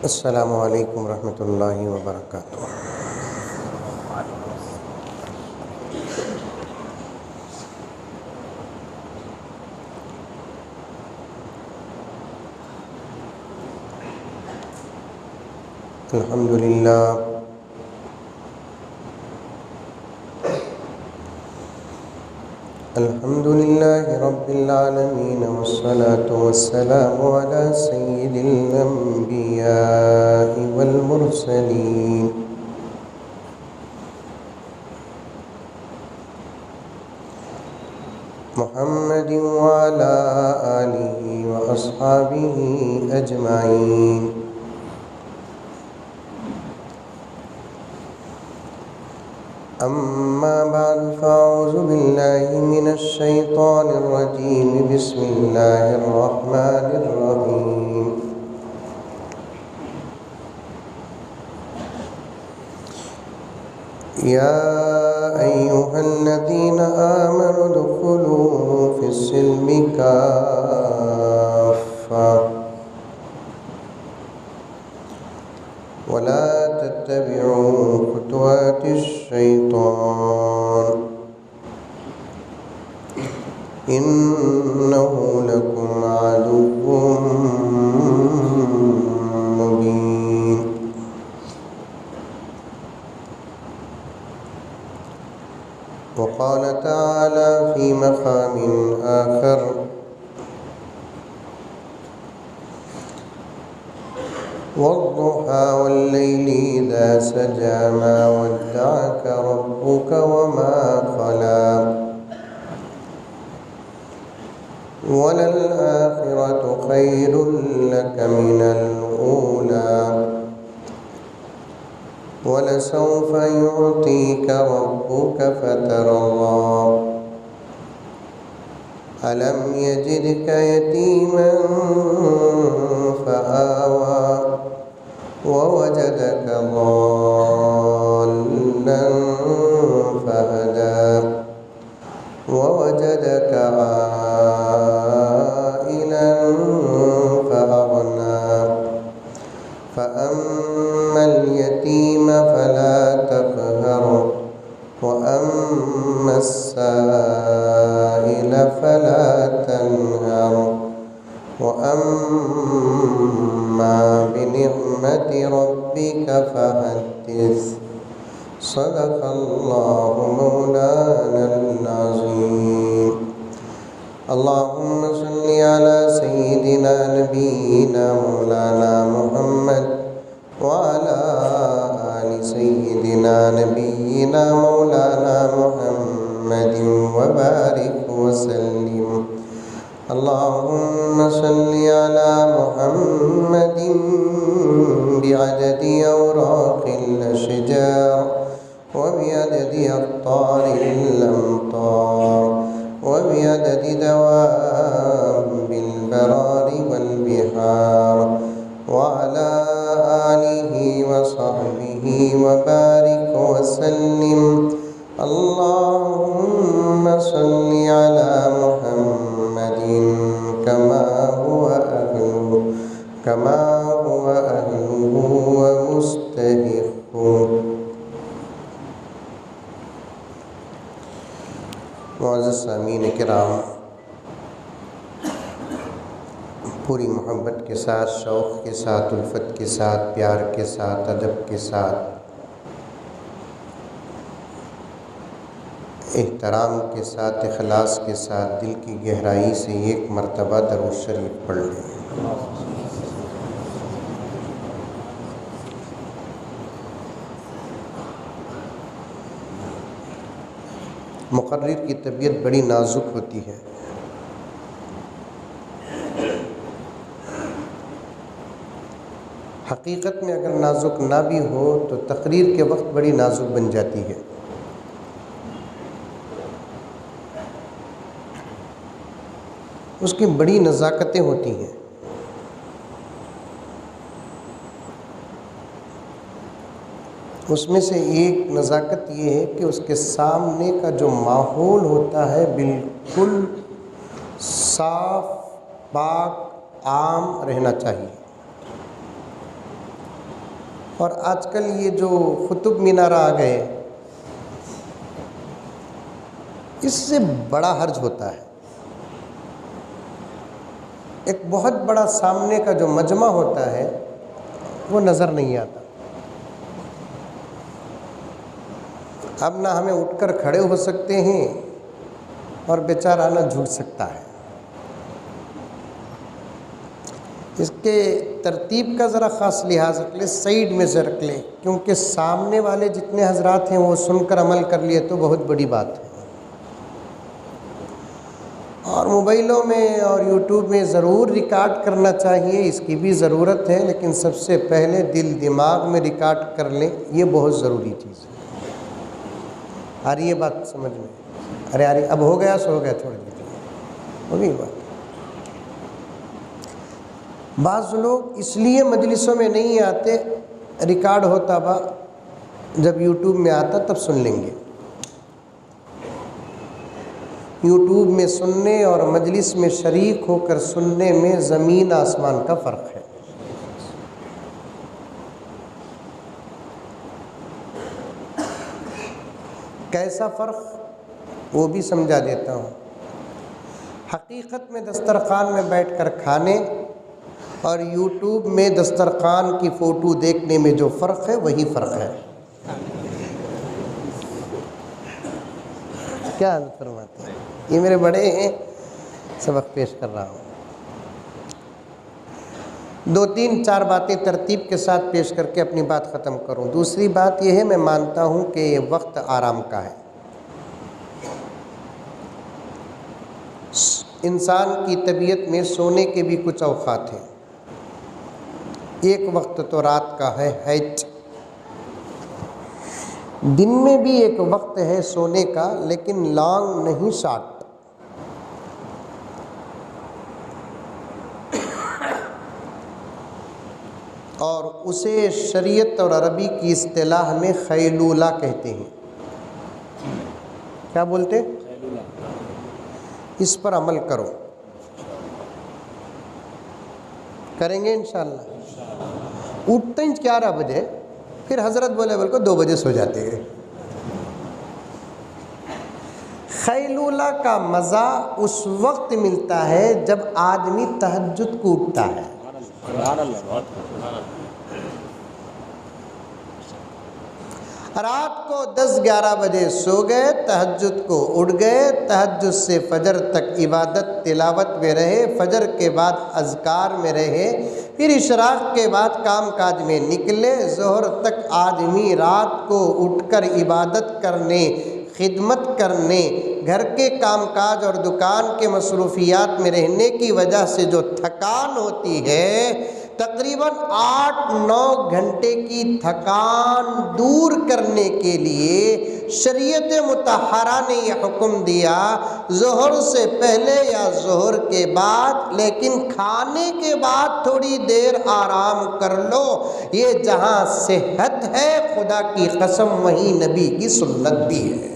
السلام علیکم ورحمۃ اللہ وبرکاتہ۔ الحمد للہ رب العالمین والصلاة والسلام علی سید الانبیاء والمرسلین محمد وعلی آلہ واصحابہ اجمعین۔ اما بعد فاعوذ باللہ من الشیطان الرجیم بسم اللہ الرحمن الرحیم۔ یا ایہا الذین آمنوا ادخلوا فی السلم کافہ ولا تتبعوا خطوات الشیطان انہ لکم عدو مبین۔ وقال تعالی فی مقام آخر والضحى والليل إذا سجى ما ودعك ربك وما قلى وللآخرة خير لك من الأولى ولسوف يعطيك ربك فترضى ألم يجدك يتيما فآوى ووجدك ضالا فهدى ووجدك عائلا فأغنى فأما اليتيم فلا تقهر وأما السائل فلا تنهر وأما بنعمة ربك فحدث صدق الله مولانا العظيم۔ اللهم صل على سيدنا نبينا مولانا محمد وعلى آل سيدنا نبينا مولانا محمد وبارك وسلم۔ اللهم صل على محمد بعدد أوراق الأشجار وبعدد أقطار الأمطار وبعدد دواب البرار والبحار وعلى آله وصحبه وبارك وسلم۔ اللهم صل على محمد كما هو أهله ومستحقه۔ معزز سامعین کرام، پوری محبت کے ساتھ، شوق کے ساتھ، الفت کے ساتھ، پیار کے ساتھ، ادب کے ساتھ، احترام کے ساتھ، اخلاص کے ساتھ، دل کی گہرائی سے ایک مرتبہ درود شریف پڑھ لیں۔ مقرر کی طبیعت بڑی نازک ہوتی ہے، حقیقت میں اگر نازک نہ بھی ہو تو تقریر کے وقت بڑی نازک بن جاتی ہے۔ اس کی بڑی نزاکتیں ہوتی ہیں۔ اس میں سے ایک نزاکت یہ ہے کہ اس کے سامنے کا جو ماحول ہوتا ہے بالکل صاف، پاک، عام رہنا چاہیے۔ اور آج کل یہ جو قطب مینار آ گئے، اس سے بڑا حرج ہوتا ہے۔ ایک بہت بڑا سامنے کا جو مجمع ہوتا ہے وہ نظر نہیں آتا۔ اب نہ ہمیں اٹھ کر کھڑے ہو سکتے ہیں اور بیچارہ نہ جھک سکتا ہے۔ اس کے ترتیب کا ذرا خاص لحاظ رکھ لے، سائیڈ میں سے رکھ لے، کیونکہ سامنے والے جتنے حضرات ہیں وہ سن کر عمل کر لیے تو بہت بڑی بات ہے۔ اور موبائلوں میں اور یوٹیوب میں ضرور ریکارڈ کرنا چاہیے، اس کی بھی ضرورت ہے، لیکن سب سے پہلے دل دماغ میں ریکارڈ کر لیں، یہ بہت ضروری چیز ہے۔ آ رہی ہے بات سمجھ میں؟ ارے اب ہو گیا سو ہو گیا، چھوڑ دیجیے، ہو گئی بات۔ بعض لوگ اس لیے مجلسوں میں نہیں آتے، ریکارڈ ہوتا با جب یوٹیوب میں آتا تب سن لیں گے۔ یوٹیوب میں سننے اور مجلس میں شریک ہو کر سننے میں زمین آسمان کا فرق ہے۔ کیسا فرق؟ وہ بھی سمجھا دیتا ہوں۔ حقیقت میں دسترخوان میں بیٹھ کر کھانے اور یوٹیوب میں دسترخوان کی فوٹو دیکھنے میں جو فرق ہے وہی فرق ہے۔ کیا فرماتے ہیں؟ یہ میرے بڑے ہیں، سبق پیش کر رہا ہوں۔ 2-3-4 باتیں ترتیب کے ساتھ پیش کر کے اپنی بات ختم کروں۔ دوسری بات یہ ہے، میں مانتا ہوں کہ یہ وقت آرام کا ہے۔ انسان کی طبیعت میں سونے کے بھی کچھ اوقات ہیں۔ ایک وقت تو رات کا ہے ہیچ، دن میں بھی ایک وقت ہے سونے کا، لیکن لانگ نہیں، شارٹ۔ اور اسے شریعت اور عربی کی اصطلاح میں خیلولہ کہتے ہیں۔ کیا بولتے؟ اس پر عمل کرو، کریں گے انشاءاللہ۔ اٹھتے ہیں 11 بجے، پھر حضرت بولے بول کو 2 بجے سو جاتے ہیں۔ خیلولہ کا مزہ اس وقت ملتا ہے جب آدمی تہجد کو اٹھتا ہے۔ رات کو 10-11 بجے سو گئے، تہجد کو اٹھ گئے، تہجد سے فجر تک عبادت تلاوت میں رہے، فجر کے بعد اذکار میں رہے، پھر اشراق کے بعد کام کاج میں نکلے، ظہر تک آدمی رات کو اٹھ کر عبادت کرنے، خدمت کرنے، گھر کے کام کاج اور دکان کے مصروفیات میں رہنے کی وجہ سے جو تھکان ہوتی ہے، تقریباً 8-9 گھنٹے کی تھکان دور کرنے کے لیے شریعت مطہرہ نے یہ حکم دیا، ظہر سے پہلے یا ظہر کے بعد، لیکن کھانے کے بعد تھوڑی دیر آرام کر لو۔ یہ جہاں صحت ہے، خدا کی قسم وہیں نبی کی سنت بھی ہے۔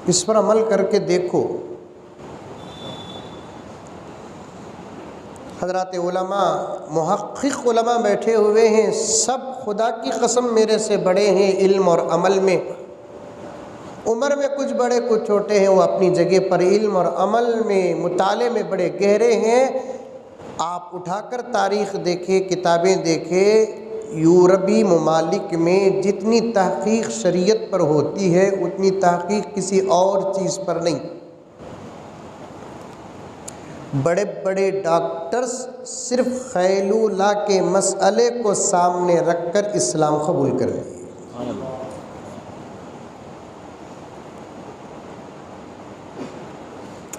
اس پر عمل کر کے دیکھو۔ حضرات علماء، محقق علماء بیٹھے ہوئے ہیں، سب خدا کی قسم میرے سے بڑے ہیں علم اور عمل میں۔ عمر میں کچھ بڑے کچھ چھوٹے ہیں، وہ اپنی جگہ پر علم اور عمل میں، مطالعے میں بڑے گہرے ہیں۔ آپ اٹھا کر تاریخ دیکھیں، کتابیں دیکھیں، یورپی ممالک میں جتنی تحقیق شریعت پر ہوتی ہے اتنی تحقیق کسی اور چیز پر نہیں۔ بڑے بڑے ڈاکٹرز صرف خیلولہ کے مسئلے کو سامنے رکھ کر اسلام قبول کر لیے۔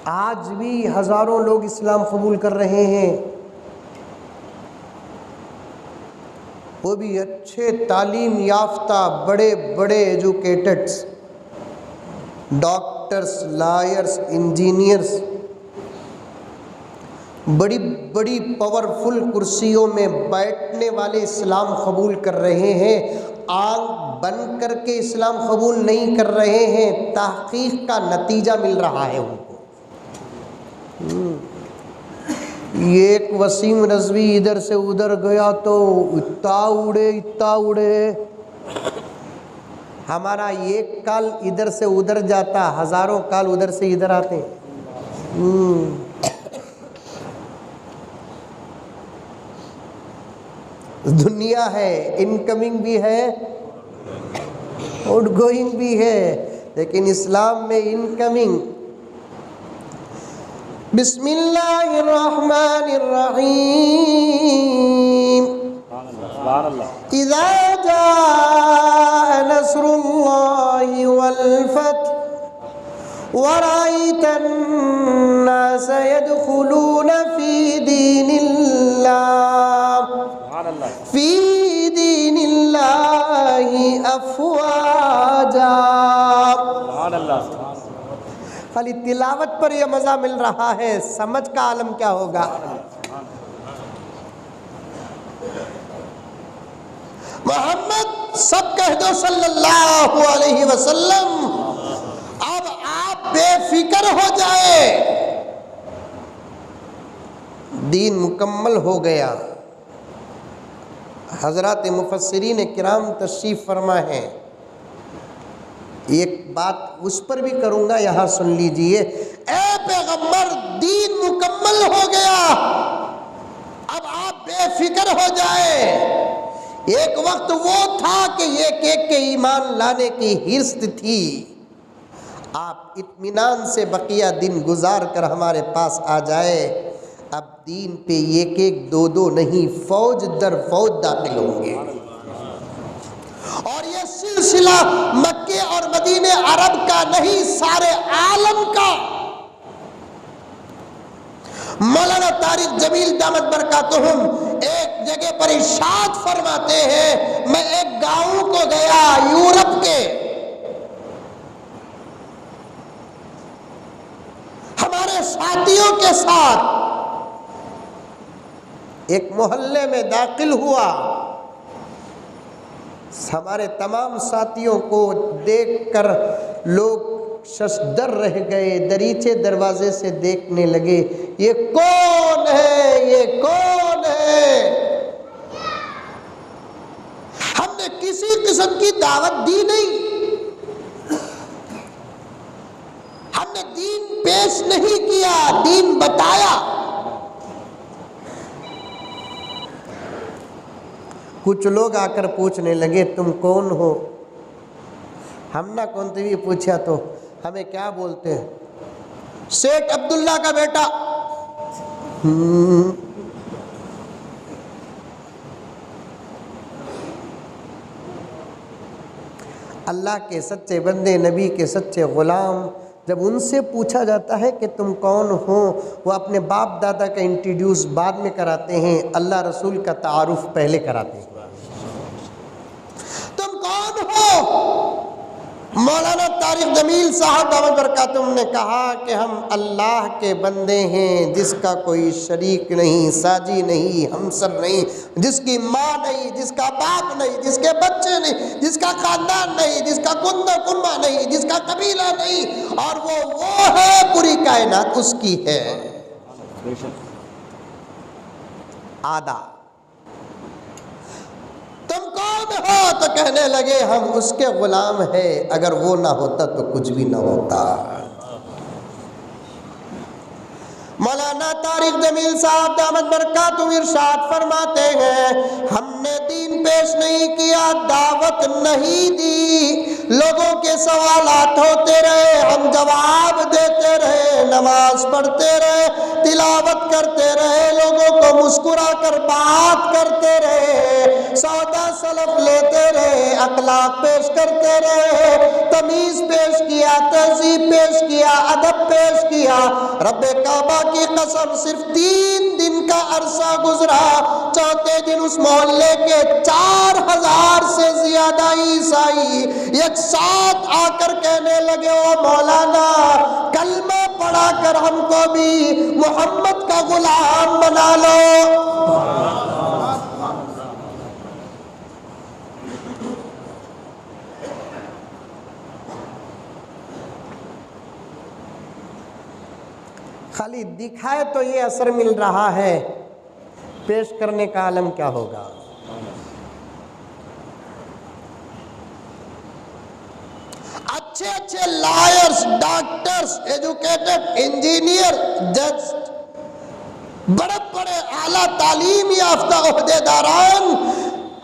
آج بھی ہزاروں لوگ اسلام قبول کر رہے ہیں، وہ بھی اچھے تعلیم یافتہ، بڑے بڑے ایجوکیٹڈز، ڈاکٹرز، لائرز، انجینئرز، بڑی بڑی پاورفل کرسیوں میں بیٹھنے والے اسلام قبول کر رہے ہیں۔ آنکھ بند کر کے اسلام قبول نہیں کر رہے ہیں، تحقیق کا نتیجہ مل رہا ہے ان کو۔ یہ ایک وسیم رضوی ادھر سے ادھر گیا تو اتنا اڑے، ہمارا ایک کال ادھر سے ادھر جاتا، ہزاروں کال ادھر سے ادھر آتے ہیں۔ دنیا ہے، انکمنگ بھی ہے، آؤٹ گوئنگ بھی ہے، لیکن اسلام میں انکمنگ۔ بسم اللہ الرحمن الرحیم، اذا جاء نصر اللہ والفتح ورأيت الناس يدخلون في دين الله افواجا۔ خالی تلاوت پر یہ مزہ مل رہا ہے، سمجھ کا عالم کیا ہوگا؟ محمد سب کہہ دو صلی اللہ علیہ وسلم، اب آپ بے فکر ہو جائے، دین مکمل ہو گیا۔ حضرات مفسرین کرام تشریف فرما ہے، ایک بات اس پر بھی کروں گا، یہاں سن لیجئے۔ اے پیغمبر، دین مکمل ہو گیا، اب آپ بے فکر ہو جائے۔ ایک وقت وہ تھا کہ ایک ایک کے ایمان لانے کی حرص تھی، آپ اطمینان سے بقیہ دن گزار کر ہمارے پاس آ جائے۔ اب دین پہ ایک ایک دو دو نہیں، فوج در فوج داخل ہوں گے، اور یہ سلسلہ مکے اور مدینہ عرب کا نہیں، سارے عالم کا۔ مولانا طارق جمیل دامت برکاتہم ایک جگہ پر ارشاد فرماتے ہیں، میں ایک گاؤں کو گیا یورپ کے، ہمارے ساتھیوں کے ساتھ ایک محلے میں داخل ہوا، ہمارے تمام ساتھیوں کو دیکھ کر لوگ ششدر رہ گئے، دریچے دروازے سے دیکھنے لگے، یہ کون ہے، یہ کون ہے؟ ہم نے کسی قسم کی دعوت دی نہیں، ہم نے دین پیش نہیں کیا، دین بتایا۔ کچھ لوگ آ کر پوچھنے لگے تم کون ہو؟ ہم نہ کون بھی پوچھا تو ہمیں کیا بولتے ہیں؟ سیٹھ عبداللہ کا بیٹا۔ اللہ کے سچے بندے، نبی کے سچے غلام، جب ان سے پوچھا جاتا ہے کہ تم کون ہو، وہ اپنے باپ دادا کا انٹروڈیوس بعد میں کراتے ہیں، اللہ رسول کا تعارف پہلے کراتے ہیں۔ تم کون ہو؟ مولانا طارق جمیل صاحب دامت برکاتہم نے کہا کہ ہم اللہ کے بندے ہیں، جس کا کوئی شریک نہیں، ساجی نہیں، ہمسر نہیں، جس کی ماں نہیں، جس کا باپ نہیں، جس کے بچے نہیں، جس کا خاندان نہیں، جس کا کنبہ نہیں، جس کا قبیلہ نہیں، اور وہ ہے، پوری کائنات اس کی ہے۔ آدھا تم کون ہو؟ تو کہنے لگے ہم اس کے غلام ہیں، اگر وہ نہ ہوتا تو کچھ بھی نہ ہوتا۔ مولانا طارق جمیل صاحب دامت برکاتہم ارشاد فرماتے ہیں، ہم نے دین پیش نہیں کیا، دعوت نہیں دی، لوگوں کے سوالات ہوتے رہے، ہم جواب دیتے رہے، نماز پڑھتے رہے، تلاوت کرتے رہے، لوگوں کو مسکرا کر بات کرتے رہے، سودا سلف لیتے رہے، اخلاق پیش کرتے رہے، تمیز پیش کیا، تہذیب پیش کیا، ادب پیش کیا۔ رب کعبہ کی قسم صرف 3 دن کا عرصہ گزرا، چوتھے دن اس محلے کے 4000 سے زیادہ عیسائی ایک ساتھ آ کر کہنے لگے، او مولانا کلمہ پڑھا کر ہم کو بھی محمد کا غلام بنا لو۔ خالی دکھائے تو یہ اثر مل رہا ہے، پیش کرنے کا عالم کیا ہوگا؟ اچھے اچھے لائرز، ڈاکٹرز، ایجوکیٹڈ، انجینئر، جج، بڑے بڑے اعلیٰ تعلیم یافتہ عہدیداران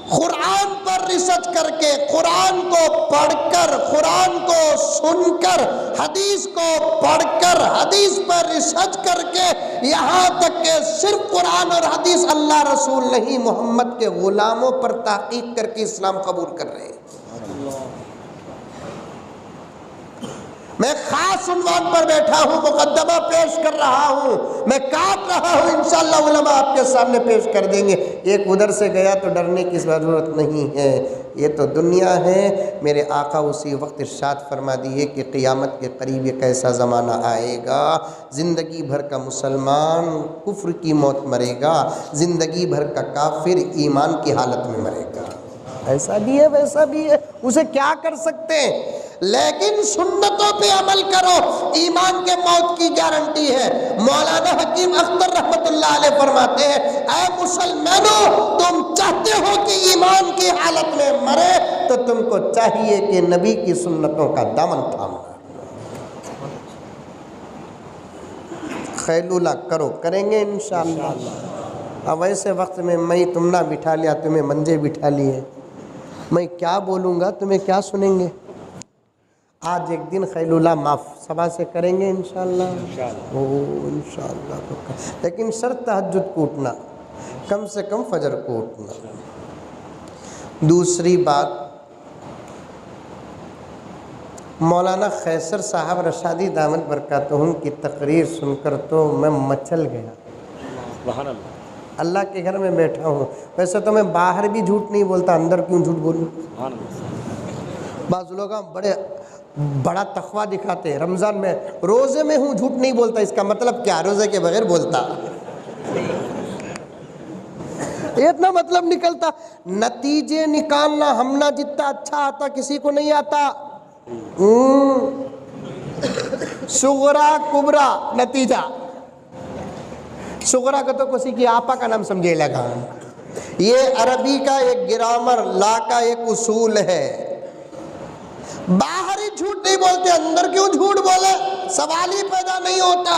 قرآن پر ریسرچ کر کے، قرآن کو پڑھ کر، قرآن کو سن کر، حدیث کو پڑھ کر، حدیث پر ریسرچ کر کے، یہاں تک کہ صرف قرآن اور حدیث، اللہ رسول نہیں، محمد کے غلاموں پر تحقیق کر کے اسلام قبول کر رہے ہیں۔ میں خاص عنوان پر بیٹھا ہوں، مقدمہ پیش کر رہا ہوں، میں کاٹ رہا ہوں، انشاءاللہ علماء آپ کے سامنے پیش کر دیں گے۔ ایک ادھر سے گیا تو ڈرنے کی ضرورت نہیں ہے، یہ تو دنیا ہے۔ میرے آقا اسی وقت ارشاد فرما دیے کہ قیامت کے قریب ایک ایسا زمانہ آئے گا، زندگی بھر کا مسلمان کفر کی موت مرے گا، زندگی بھر کا کافر ایمان کی حالت میں مرے گا۔ ایسا بھی ہے ویسا بھی ہے، اسے کیا کر سکتے ہیں؟ لیکن سنتوں پہ عمل کرو، ایمان کے موت کی گارنٹی ہے۔ مولانا حکیم اختر رحمت اللہ علیہ فرماتے ہیں، اے مسلمانوں، تم چاہتے ہو کہ ایمان کی حالت میں مرے تو تم کو چاہیے کہ نبی کی سنتوں کا دامن تھامنا۔ خیلولہ کرو، کریں گے انشاءاللہ۔ اب ایسے وقت میں تم نہ بٹھا لیا، تمہیں منجے بٹھا لیے، میں کیا بولوں گا، تمہیں کیا سنیں گے؟ آج ایک دن خیلولہ معاف سبا سے کریں گے انشاءاللہ، انشاءاللہ۔ لیکن شرط تہجد کو اٹھنا، کم سے کم فجر کو اٹھنا۔ دوسری بات، مولانا خیسر صاحب رشادی دامت برکاتہم کی تقریر سن کر تو میں مچل گیا۔ اللہ کے گھر میں بیٹھا ہوں، ویسے تو میں باہر بھی جھوٹ نہیں بولتا، اندر کیوں جھوٹ بولوں؟ بعض لوگ بڑا تقویٰ دکھاتے ہیں، رمضان میں روزے میں ہوں جھوٹ نہیں بولتا، اس کا مطلب کیا؟ روزے کے بغیر بولتا، یہ اتنا مطلب نکلتا۔ نتیجے نکالنا، ہمنا جتنا اچھا آتا کسی کو نہیں آتا۔ صغرا کبرا نتیجہ، صغرا کا تو کسی کی آپا کا نام سمجھے لگا، یہ عربی کا ایک گرامر لا کا ایک اصول ہے۔ باہر ہی جھوٹ نہیں بولتے، اندر کیوں جھوٹ بولے؟ سوال ہی پیدا نہیں ہوتا۔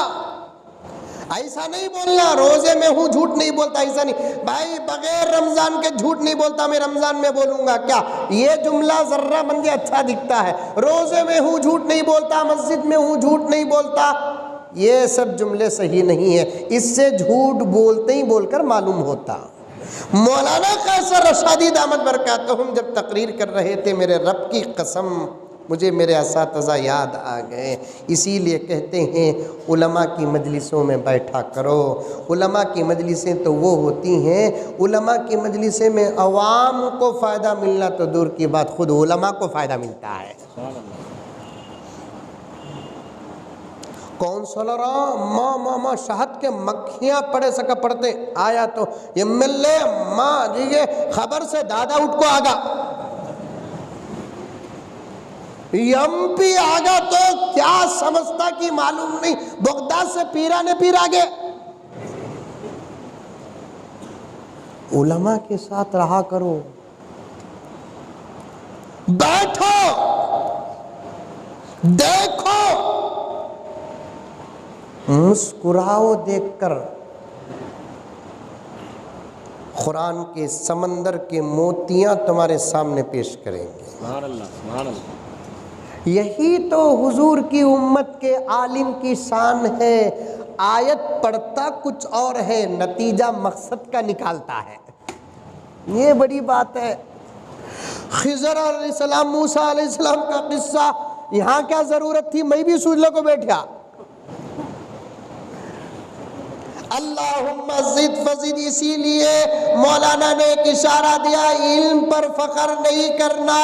ایسا نہیں بولنا روزے میں ہوں جھوٹ نہیں بولتا، ایسا نہیں بھائی، بغیر رمضان کے جھوٹ نہیں بولتا، میں رمضان میں بولوں گا کیا؟ یہ جملہ ذرہ مندی اچھا دکھتا ہے، روزے میں ہوں جھوٹ نہیں بولتا، مسجد میں ہوں جھوٹ نہیں بولتا، یہ سب جملے صحیح نہیں ہے، اس سے جھوٹ بولتے ہی بول کر معلوم ہوتا۔ مولانا خیسر رشادی دامت برکاتہم جب تقریر کر رہے تھے، میرے رب کی قسم مجھے میرے اساتذہ یاد آ گئے۔ اسی لیے کہتے ہیں علماء کی مجلسوں میں بیٹھا کرو۔ علماء کی مجلسیں تو وہ ہوتی ہیں، علماء کی مجلسیں میں عوام کو فائدہ ملنا تو دور کی بات، خود علماء کو فائدہ ملتا ہے۔ کونسلر ماں شہد کے مکھیاں پڑے سکا پڑتے آیا تو یہ ملے ماں جی یہ خبر سے دادا اٹھ کو آگا، یم پی آگا تو کیا سمجھتا کی معلوم نہیں، بغداد سے پیرانے پیر آگے۔ علماء کے ساتھ رہا کرو، بیٹھو، دیکھو، مسکراؤ دیکھ کر، قرآن کے سمندر کے موتیاں تمہارے سامنے پیش کریں گے۔ سبحان اللہ، سبحان اللہ۔ یہی تو حضور کی امت کے عالم کی شان ہے، آیت پڑھتا کچھ اور ہے، نتیجہ مقصد کا نکالتا ہے، یہ بڑی بات ہے۔ خضر علیہ السلام، موسیٰ علیہ السلام کا قصہ، یہاں کیا ضرورت تھی میں بھی سوچنے کو بیٹھا۔ اللہم زد فزد، اسی لیے مولانا نے ایک اشارہ دیا، علم پر فخر نہیں کرنا،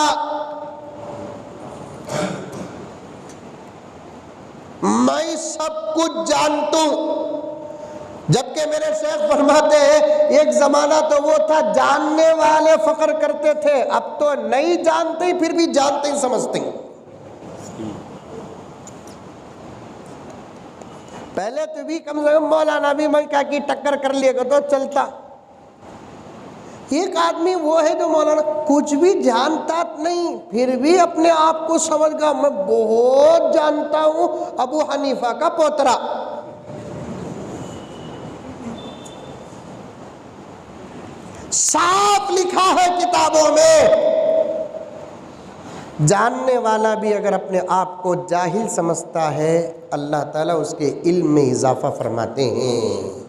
میں سب کچھ جانتا ہوں، جبکہ میرے شیخ فرماتے ہیں ایک زمانہ تو وہ تھا جاننے والے فخر کرتے تھے، اب تو نہیں جانتے پھر بھی جانتے ہی سمجھتے ہیں۔ پہلے تو بھی کم سے کم مولانا بھی ملکہ کی ٹکر کر لیا تو چلتا. ایک آدمی وہ ہے جو مولانا کچھ بھی جانتا نہیں پھر بھی اپنے آپ کو سمجھ گا میں بہت جانتا ہوں، ابو حنیفہ کا پوترا. صاف لکھا ہے کتابوں میں، جاننے والا بھی اگر اپنے آپ کو جاہل سمجھتا ہے اللہ تعالیٰ اس کے علم میں اضافہ فرماتے ہیں.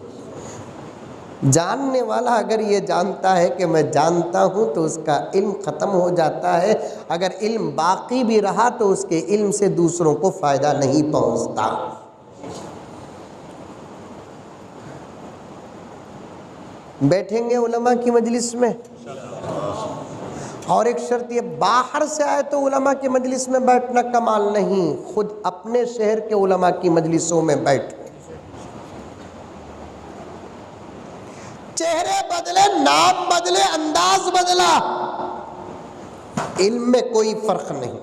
جاننے والا اگر یہ جانتا ہے کہ میں جانتا ہوں تو اس کا علم ختم ہو جاتا ہے، اگر علم باقی بھی رہا تو اس کے علم سے دوسروں کو فائدہ نہیں پہنچتا. بیٹھیں گے علماء کی مجلس میں، اور ایک شرط یہ باہر سے آئے تو علماء کی مجلس میں بیٹھنا کمال نہیں، خود اپنے شہر کے علماء کی مجلسوں میں بیٹھو. چہرے بدلے، نام بدلے، انداز بدلا، علم میں کوئی فرق نہیں.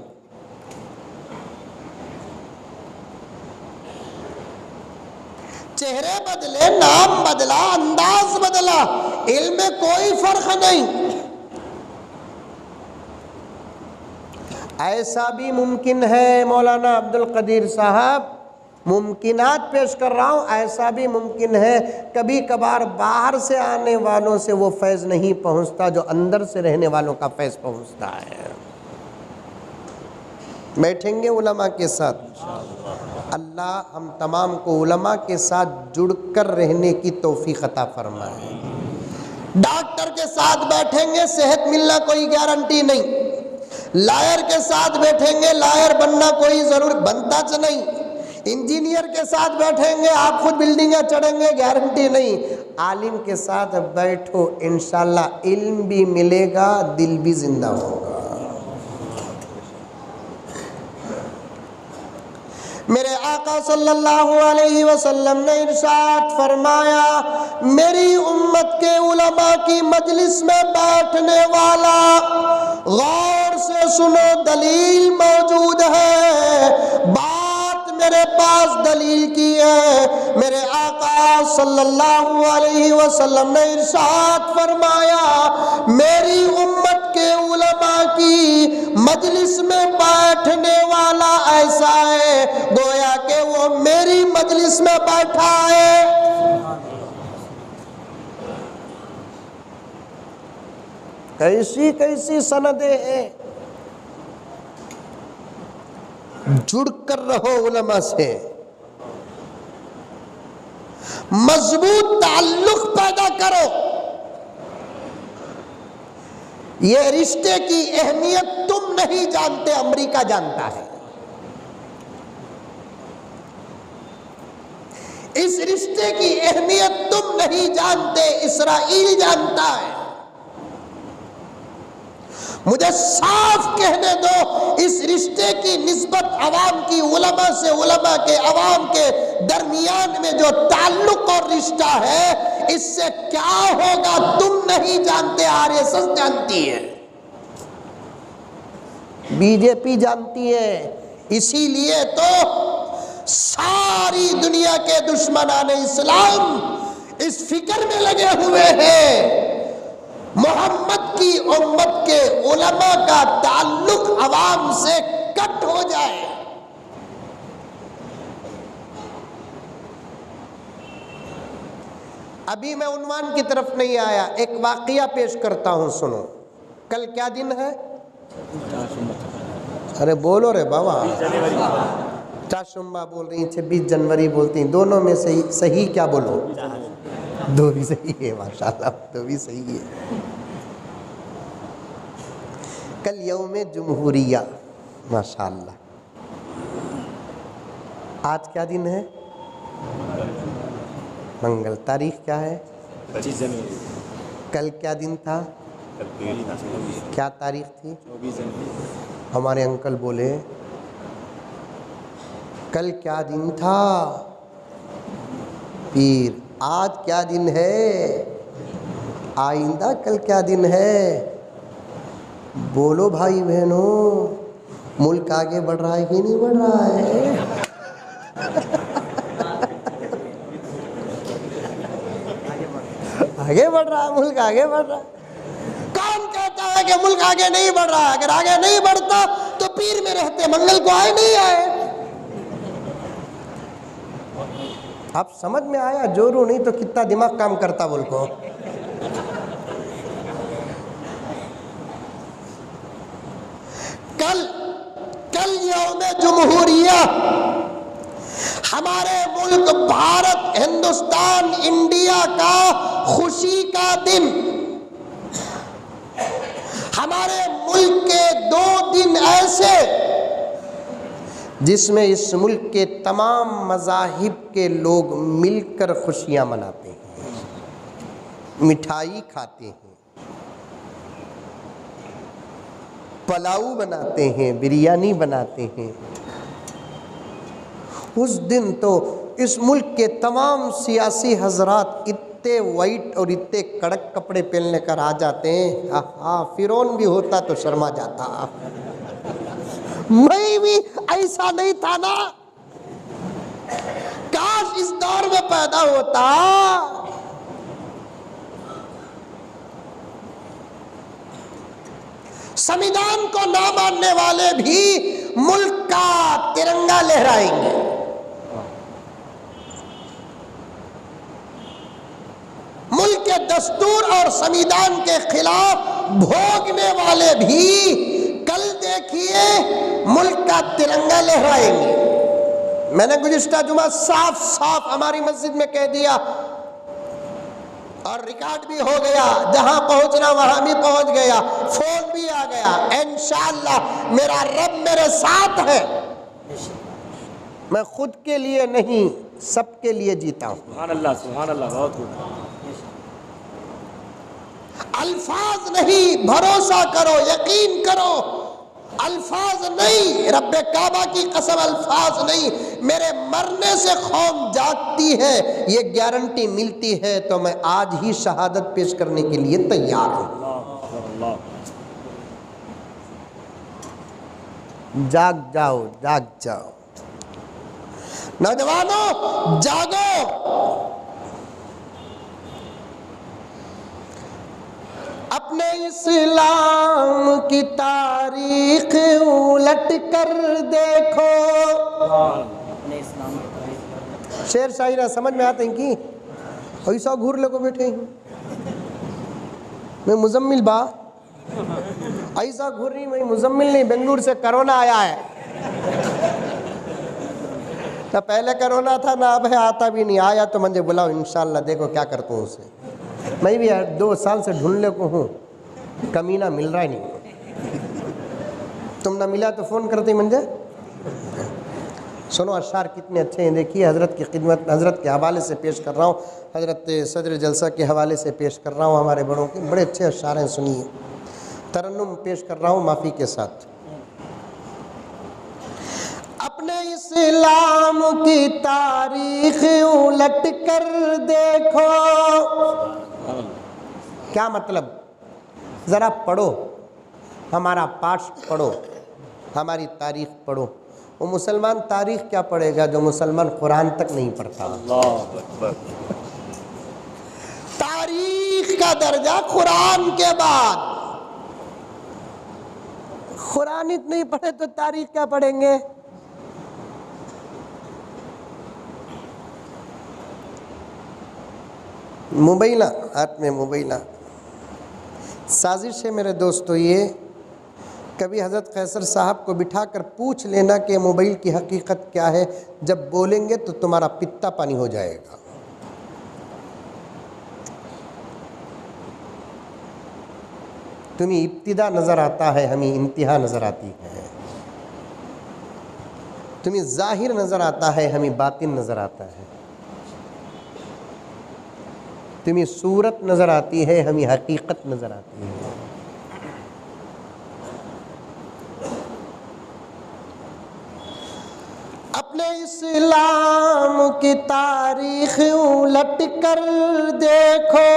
چہرے بدلے، نام بدلا، انداز بدلا، علم میں کوئی فرق نہیں. ایسا بھی ممکن ہے مولانا عبد القدیر صاحب، ممکنات پیش کر رہا ہوں، ایسا بھی ممکن ہے کبھی کبھار باہر سے آنے والوں سے وہ فیض نہیں پہنچتا جو اندر سے رہنے والوں کا فیض پہنچتا ہے. بیٹھیں گے علماء کے ساتھ. اللہ ہم تمام کو علماء کے ساتھ جڑ کر رہنے کی توفیق عطا فرمائے. ڈاکٹر کے ساتھ بیٹھیں گے صحت ملنا کوئی گارنٹی نہیں، لائر کے ساتھ بیٹھیں گے لائر بننا کوئی ضرور بنتا نہیں، انجینئر کے ساتھ بیٹھیں گے آپ خود بلڈنگیں چڑھیں گے گارنٹی نہیں. عالم کے ساتھ بیٹھو انشاءاللہ علم بھی ملے گا، دل بھی زندہ ہوگا. میرے آقا صلی اللہ علیہ وسلم نے ارشاد فرمایا میری امت کے علماء کی مجلس میں بیٹھنے والا، غور سے سنو دلیل موجود ہے، بات میرے پاس دلیل کی ہے. میرے آقا صلی اللہ علیہ وسلم نے ارشاد فرمایا میری امت کے علماء کی مجلس میں بیٹھنے والا ایسا ہے گویا کہ وہ میری مجلس میں بیٹھا ہے. کیسی کیسی سندیں ہیں. جڑ کر رہو علماء سے، مضبوط تعلق پیدا کرو. یہ رشتے کی اہمیت تم نہیں جانتے، امریکہ جانتا ہے. اس رشتے کی اہمیت تم نہیں جانتے، اسرائیل جانتا ہے. مجھے صاف کہنے دو اس رشتے کی نسبت عوام کی علماء سے، علماء کے عوام کے درمیان میں جو تعلق اور رشتہ ہے اس سے کیا ہوگا تم نہیں جانتے، آر ایس ایس جانتی ہے، بی جے پی جانتی ہے. اسی لیے تو ساری دنیا کے دشمنان اسلام اس فکر میں لگے ہوئے ہیں محمد کی امت کے علماء کا تعلق عوام سے کٹ ہو جائے. ابھی میں عنوان کی طرف نہیں آیا، ایک واقعہ پیش کرتا ہوں سنو. کل کیا دن ہے؟ ارے بولو رے بابا. چاشمبا بول رہی ہیں، 26 جنوری بولتی ہیں، دونوں میں صحیح کیا بولو؟ دو بھی صحیح ہے، ماشاءاللہ دو بھی صحیح ہے. کل یوم جمہوریہ، ماشاءاللہ. آج کیا دن ہے؟ منگل. تاریخ کیا ہے؟ 25 جنوری. کل کیا دن تھا؟ کیا تاریخ تھی؟ 24 جنوری. ہمارے انکل بولے کل کیا دن تھا؟ پیر. آج کیا دن ہے؟ آئندہ کل کیا دن ہے؟ بولو بھائی بہنوں، ملک آگے بڑھ رہا ہے کہ نہیں بڑھ رہا ہے؟ بڑھ رہا، ملک آگے بڑھ رہا۔ کون کہتا ہے کہ ملک آگے نہیں بڑھ رہا؟ اگر آگے نہیں بڑھتا تو پیر میں رہتے منگل کو آئے نہیں آئے؟ آپ سمجھ میں آیا؟ جورو نہیں تو کتنا دماغ کام کرتا ملک کو۔ کل یوم جمہوریہ، ہمارے ملک بھارت، ہندوستان، انڈیا کا خوشی کا دن۔ ہمارے ملک کے 2 دن ایسے جس میں اس ملک کے تمام مذاہب کے لوگ مل کر خوشیاں مناتے ہیں، مٹھائی کھاتے ہیں، پلاؤ بناتے ہیں، بریانی بناتے ہیں۔ اس دن تو اس ملک کے تمام سیاسی حضرات اتنے وائٹ اور اتنے کڑک کپڑے پہننے کر آ جاتے ہیں، فرعون بھی ہوتا تو شرما جاتا۔ میں بھی ایسا نہیں تھا نا، کاش اس دور میں پیدا ہوتا۔ سمویدھان کو نہ ماننے والے بھی ملک کا ترنگا لہرائیں گے، ملک کے دستور اور سمویدھان کے خلاف بھوگنے والے بھی کل دیکھیے ملک کا ترنگا لہرائیں گے۔ میں نے گزشتہ جمعہ صاف ہماری مسجد میں کہہ دیا اور ریکارڈ بھی ہو گیا، جہاں پہنچنا وہاں بھی پہنچ گیا، فون بھی آ گیا۔ انشاءاللہ میرا رب میرے ساتھ ہے، میں خود کے لیے نہیں سب کے لیے جیتا ہوں۔ سبحان اللہ، سبحان اللہ، بہت خوب۔ الفاظ نہیں، بھروسہ کرو، یقین کرو، الفاظ نہیں، رب کعبہ کی قسم الفاظ نہیں، میرے مرنے سے قوم جاگتی ہے، یہ گارنٹی ملتی ہے تو میں آج ہی شہادت پیش کرنے کے لیے تیار ہوں۔ جاگ جاؤ، جاگ جاؤ نوجوانوں، جاگو، اپنے اسلام کی تاریخ الٹ کر دیکھو۔ شعر شاعرہ سمجھ میں آتے ہیں کی ایسا گھور لے کو بیٹھے ہیں؟ میں مزمل با ایسا گھور نہیں، میں مزمل نہیں، بنگلور سے کرونا آیا ہے، نہ پہلے کرونا تھا نہ اب ہے، آتا بھی نہیں، آیا تو مجھے بلاؤ، انشاءاللہ دیکھو کیا کرتا ہوں اسے۔ میں بھی 2 سال سے ڈھونڈنے کو ہوں، کمینہ مل رہا ہی نہیں۔ تم نہ ملا تو فون کرتے مجھے۔ سنو اشعار کتنے اچھے ہیں، دیکھیے حضرت کی خدمت، حضرت کے حوالے سے پیش کر رہا ہوں، حضرت صدر جلسہ کے حوالے سے پیش کر رہا ہوں، ہمارے بڑوں کے بڑے اچھے اشعار ہیں، سنیے۔ ترنم پیش کر رہا ہوں معافی کے ساتھ۔ اپنے اسلام کی تاریخ الٹ کر دیکھو۔ کیا مطلب؟ ذرا پڑھو، ہمارا پاٹھ پڑھو، ہماری تاریخ پڑھو۔ وہ مسلمان تاریخ کیا پڑھے گا جو مسلمان قرآن تک نہیں پڑھتا؟ اللہ اکبر۔ تاریخ کا درجہ قرآن کے بعد، قرآن نہیں پڑھے تو تاریخ کیا پڑھیں گے؟ موبائلہ ہاتھ میں موبائلہ، سازش ہے میرے دوستو یہ، کبھی حضرت قیصر صاحب کو بٹھا کر پوچھ لینا کہ موبائل کی حقیقت کیا ہے، جب بولیں گے تو تمہارا پتا پانی ہو جائے گا۔ تمہیں ابتدا نظر آتا ہے، ہمیں انتہا نظر آتی ہے، تمہیں ظاہر نظر آتا ہے، ہمیں باطن نظر آتا ہے، تمہیں صورت نظر آتی ہے، ہمیں حقیقت نظر آتی ہے۔ اپنے اسلام کی تاریخ الٹ کر دیکھو،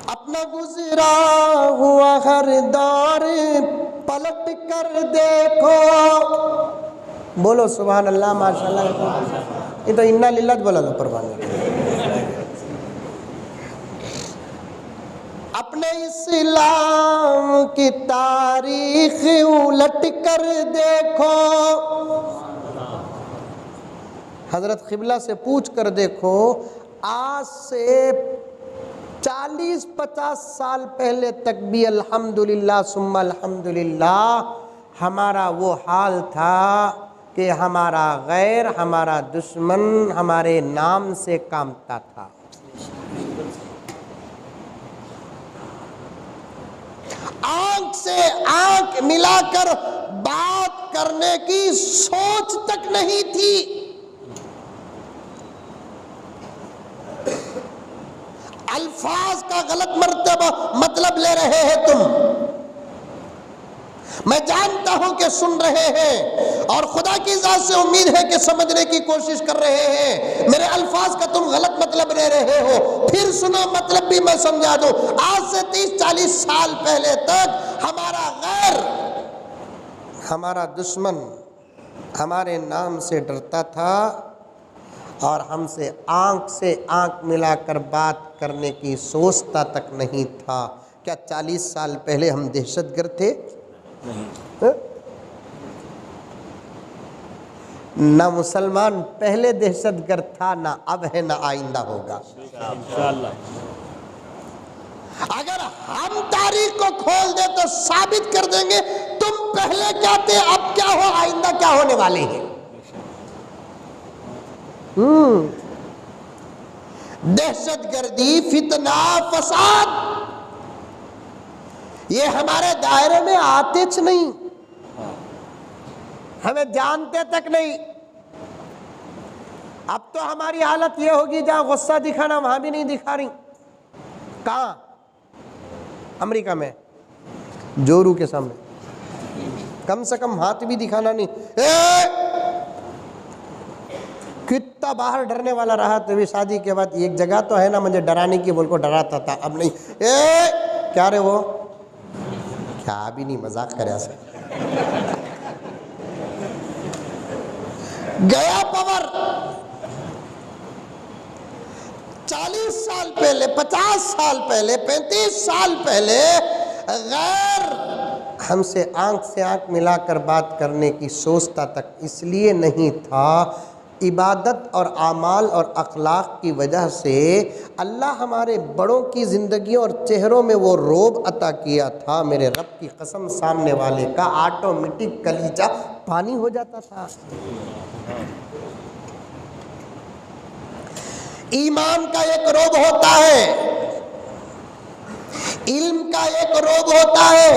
اپنا گزرا ہوا ہر دور پلٹ کر دیکھو۔ بولو سبحان اللہ، ماشاءاللہ۔ یہ تو انا للہ بولا لو پروان۔ اسلام کی تاریخ الٹ کر دیکھو، حضرت قبلہ سے پوچھ کر دیکھو، آج سے 40-50 سال پہلے تک بھی الحمدللہ ثم الحمدللہ ہمارا وہ حال تھا کہ ہمارا غیر، ہمارا دشمن ہمارے نام سے کامتا تھا۔ آنکھ سے آنکھ ملا کر بات کرنے کی سوچ تک نہیں تھی۔ الفاظ کا غلط مطلب لے رہے ہیں تم، میں جانتا ہوں کہ سن رہے ہیں اور خدا کی ذات سے امید ہے کہ سمجھنے کی کوشش کر رہے ہیں۔ میرے الفاظ کا تم غلط مطلب لے رہے ہو، پھر سنو مطلب بھی میں سمجھا دوں۔ آج سے 30-40 سال پہلے تک ہمارا غیر، ہمارا دشمن ہمارے نام سے ڈرتا تھا اور ہم سے آنکھ ملا کر بات کرنے کی سوچتا تک نہیں تھا۔ کیا 40 سال پہلے ہم دہشت گرد تھے؟ نہ مسلمان پہلے دہشت گرد تھا، نہ اب ہے، نہ آئندہ ہوگا۔ اگر ہم تاریخ کو کھول دیں تو ثابت کر دیں گے تم پہلے کیا تھے، اب کیا ہو، آئندہ کیا ہونے والے ہیں۔ دہشت گردی، فتنہ، فساد یہ ہمارے دائرے میں آتے چ نہیں، ہمیں جانتے تک نہیں۔ اب تو ہماری حالت یہ ہوگی جہاں غصہ دکھانا وہاں بھی نہیں دکھا رہی۔ کہاں؟ امریکہ میں جورو کے سامنے کم سے کم ہاتھ بھی دکھانا نہیں۔ کتنا باہر ڈرنے والا رہا تو بھی شادی کے بعد ایک جگہ تو ہے نا مجھے ڈرانے کی، بول کو ڈراتا تھا، اب نہیں۔ کیا رہے وہ کیا بھی نہیں، مذاق کریا سے گیا پاور۔ 40 سال پہلے، 50 سال پہلے، 35 سال پہلے غیر ہم سے آنکھ ملا کر بات کرنے کی سوچتا تک اس لیے نہیں تھا۔ عبادت اور اعمال اور اخلاق کی وجہ سے اللہ ہمارے بڑوں کی زندگیوں اور چہروں میں وہ روب عطا کیا تھا، میرے رب کی قسم سامنے والے کا آٹومیٹک کلیجہ پانی ہو جاتا تھا۔ ایمان کا ایک روب ہوتا ہے، علم کا ایک روب ہوتا ہے،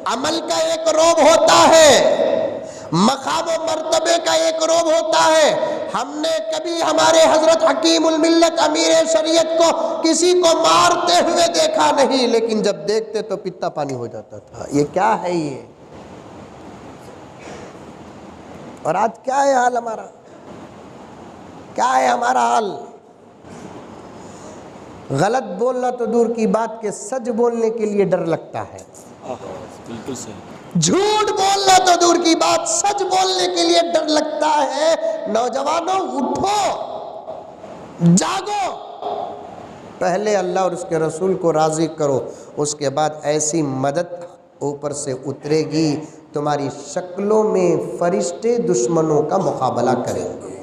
عمل کا ایک روب ہوتا ہے، مقام و مرتبے کا ایک روب ہوتا ہے۔ ہم نے کبھی ہمارے حضرت حکیم الملت امیر شریعت کو کسی کو مارتے ہوئے دیکھا نہیں، لیکن جب دیکھتے تو پتا پانی ہو جاتا تھا۔ یہ کیا ہے یہ؟ اور آج کیا ہے حال ہمارا؟ کیا ہے ہمارا حال؟ غلط بولنا تو دور کی بات کہ سچ بولنے کے لیے ڈر لگتا ہے۔ بالکل صحیح۔ جھوٹ بولنا تو دور کی بات، سچ بولنے کے لیے ڈر لگتا ہے۔ نوجوانوں اٹھو، جاگو، پہلے اللہ اور اس کے رسول کو راضی کرو، اس کے بعد ایسی مدد اوپر سے اترے گی تمہاری شکلوں میں فرشتے دشمنوں کا مقابلہ کریں گے۔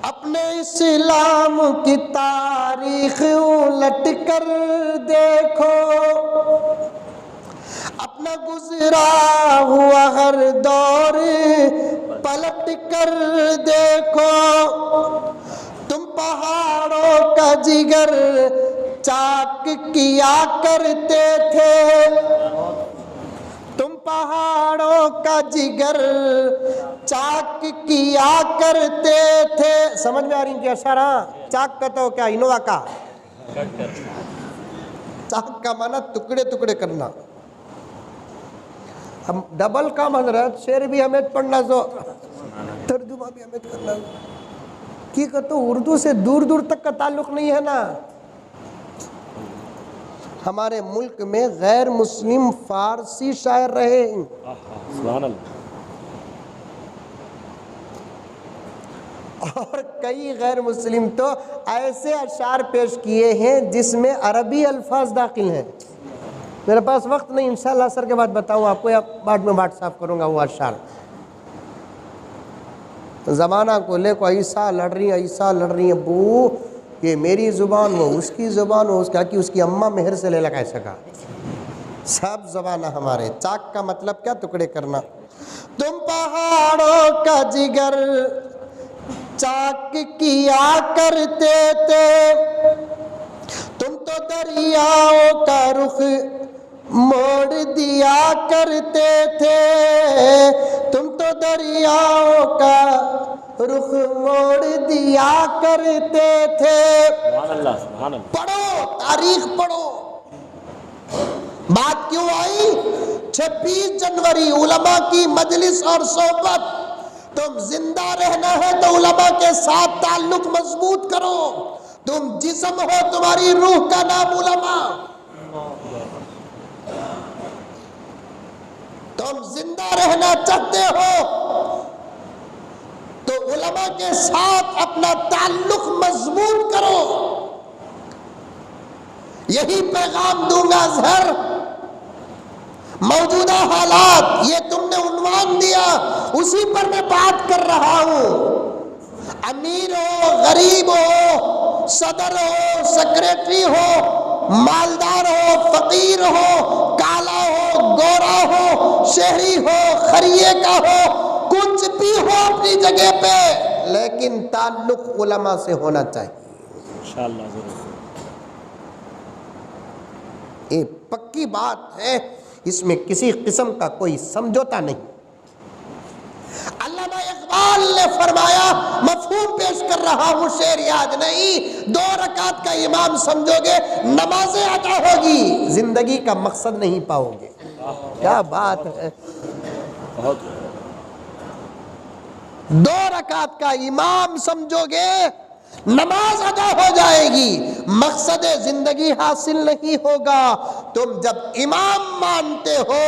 اپنے اسلام کی تاریخ الٹ کر دیکھو، اپنا گزرا ہوا ہر دور پلٹ کر دیکھو۔ تم پہاڑوں کا جگر چاک کیا کرتے تھے، تم پہاڑوں کا جگر چاک کیا کرتے تھے۔ سمجھ میں آ رہی کیا اشارہ؟ چاک کا تو کیا انووا کا، چاک کا معنی ٹکڑے ٹکڑے کرنا۔ ہم ڈبل کام حضرت، شعر بھی ہمیں پڑھنا سو ترجمہ بھی ہمیں کرنا کی کہ تو اردو سے دور دور تک کا تعلق نہیں ہے نا۔ ہمارے ملک میں غیر مسلم فارسی شاعر رہے ہیں، سبحان اللہ، اور کئی غیر مسلم تو ایسے اشعار پیش کیے ہیں جس میں عربی الفاظ داخل ہیں. میرے پاس وقت نہیں، انشاءاللہ اثر کے بعد بتاؤں آپ کو، یا بعد میں واٹس ایپ کروں گا وہ اشعار. زمانہ کو لے کو عیسیٰ لڑ رہی ہیں ابو، یہ میری زبان، وہ اس کی زبان، وہ اس کی اماں مہر سے لے لگا سکا. سب زبانہ ہمارے. چاک کا مطلب کیا؟ ٹکڑے کرنا. تم پہاڑوں کا جگر چاک کیا کرتے تھے، تم تو دریاؤں کا رخ موڑ دیا کرتے تھے، تم تو دریاؤں کا رخ موڑ دیا کرتے تھے. سبحان اللہ، سبحان اللہ. پڑھو، تاریخ پڑھو. بات کیوں آئی؟ 26 جنوری علماء کی مجلس اور صحبت. تم زندہ رہنا ہے تو علماء کے ساتھ تعلق مضبوط کرو. تم جسم ہو، تمہاری روح کا نام علماء. تم زندہ رہنا چاہتے ہو تو علماء کے ساتھ اپنا تعلق مضبوط کرو. یہی پیغام دوں گا. اظہر موجودہ حالات، یہ تم نے عنوان دیا، اسی پر میں بات کر رہا ہوں. امیر ہو، غریب ہو، صدر ہو، سیکریٹری ہو، مالدار ہو، فقیر ہو، کالا ہو، گورا ہو، شہری ہو، خریے کا ہو، کچھ بھی ہو اپنی جگہ پہ، لیکن تعلق علماء سے ہونا چاہیے. انشاءاللہ ضرور. یہ پکی بات ہے، اس میں کسی قسم کا کوئی سمجھوتا نہیں. علامہ اقبال نے فرمایا، مفہوم پیش کر رہا ہوں، شعر یاد نہیں. 2 رکعت کا امام سمجھو گے نمازیں ادا ہوگی، زندگی کا مقصد نہیں پاؤ گے. کیا بات ہے. بہت. 2 رکعت کا امام سمجھو گے نماز ادا ہو جائے گی، مقصد زندگی حاصل نہیں ہوگا. تم جب امام مانتے ہو،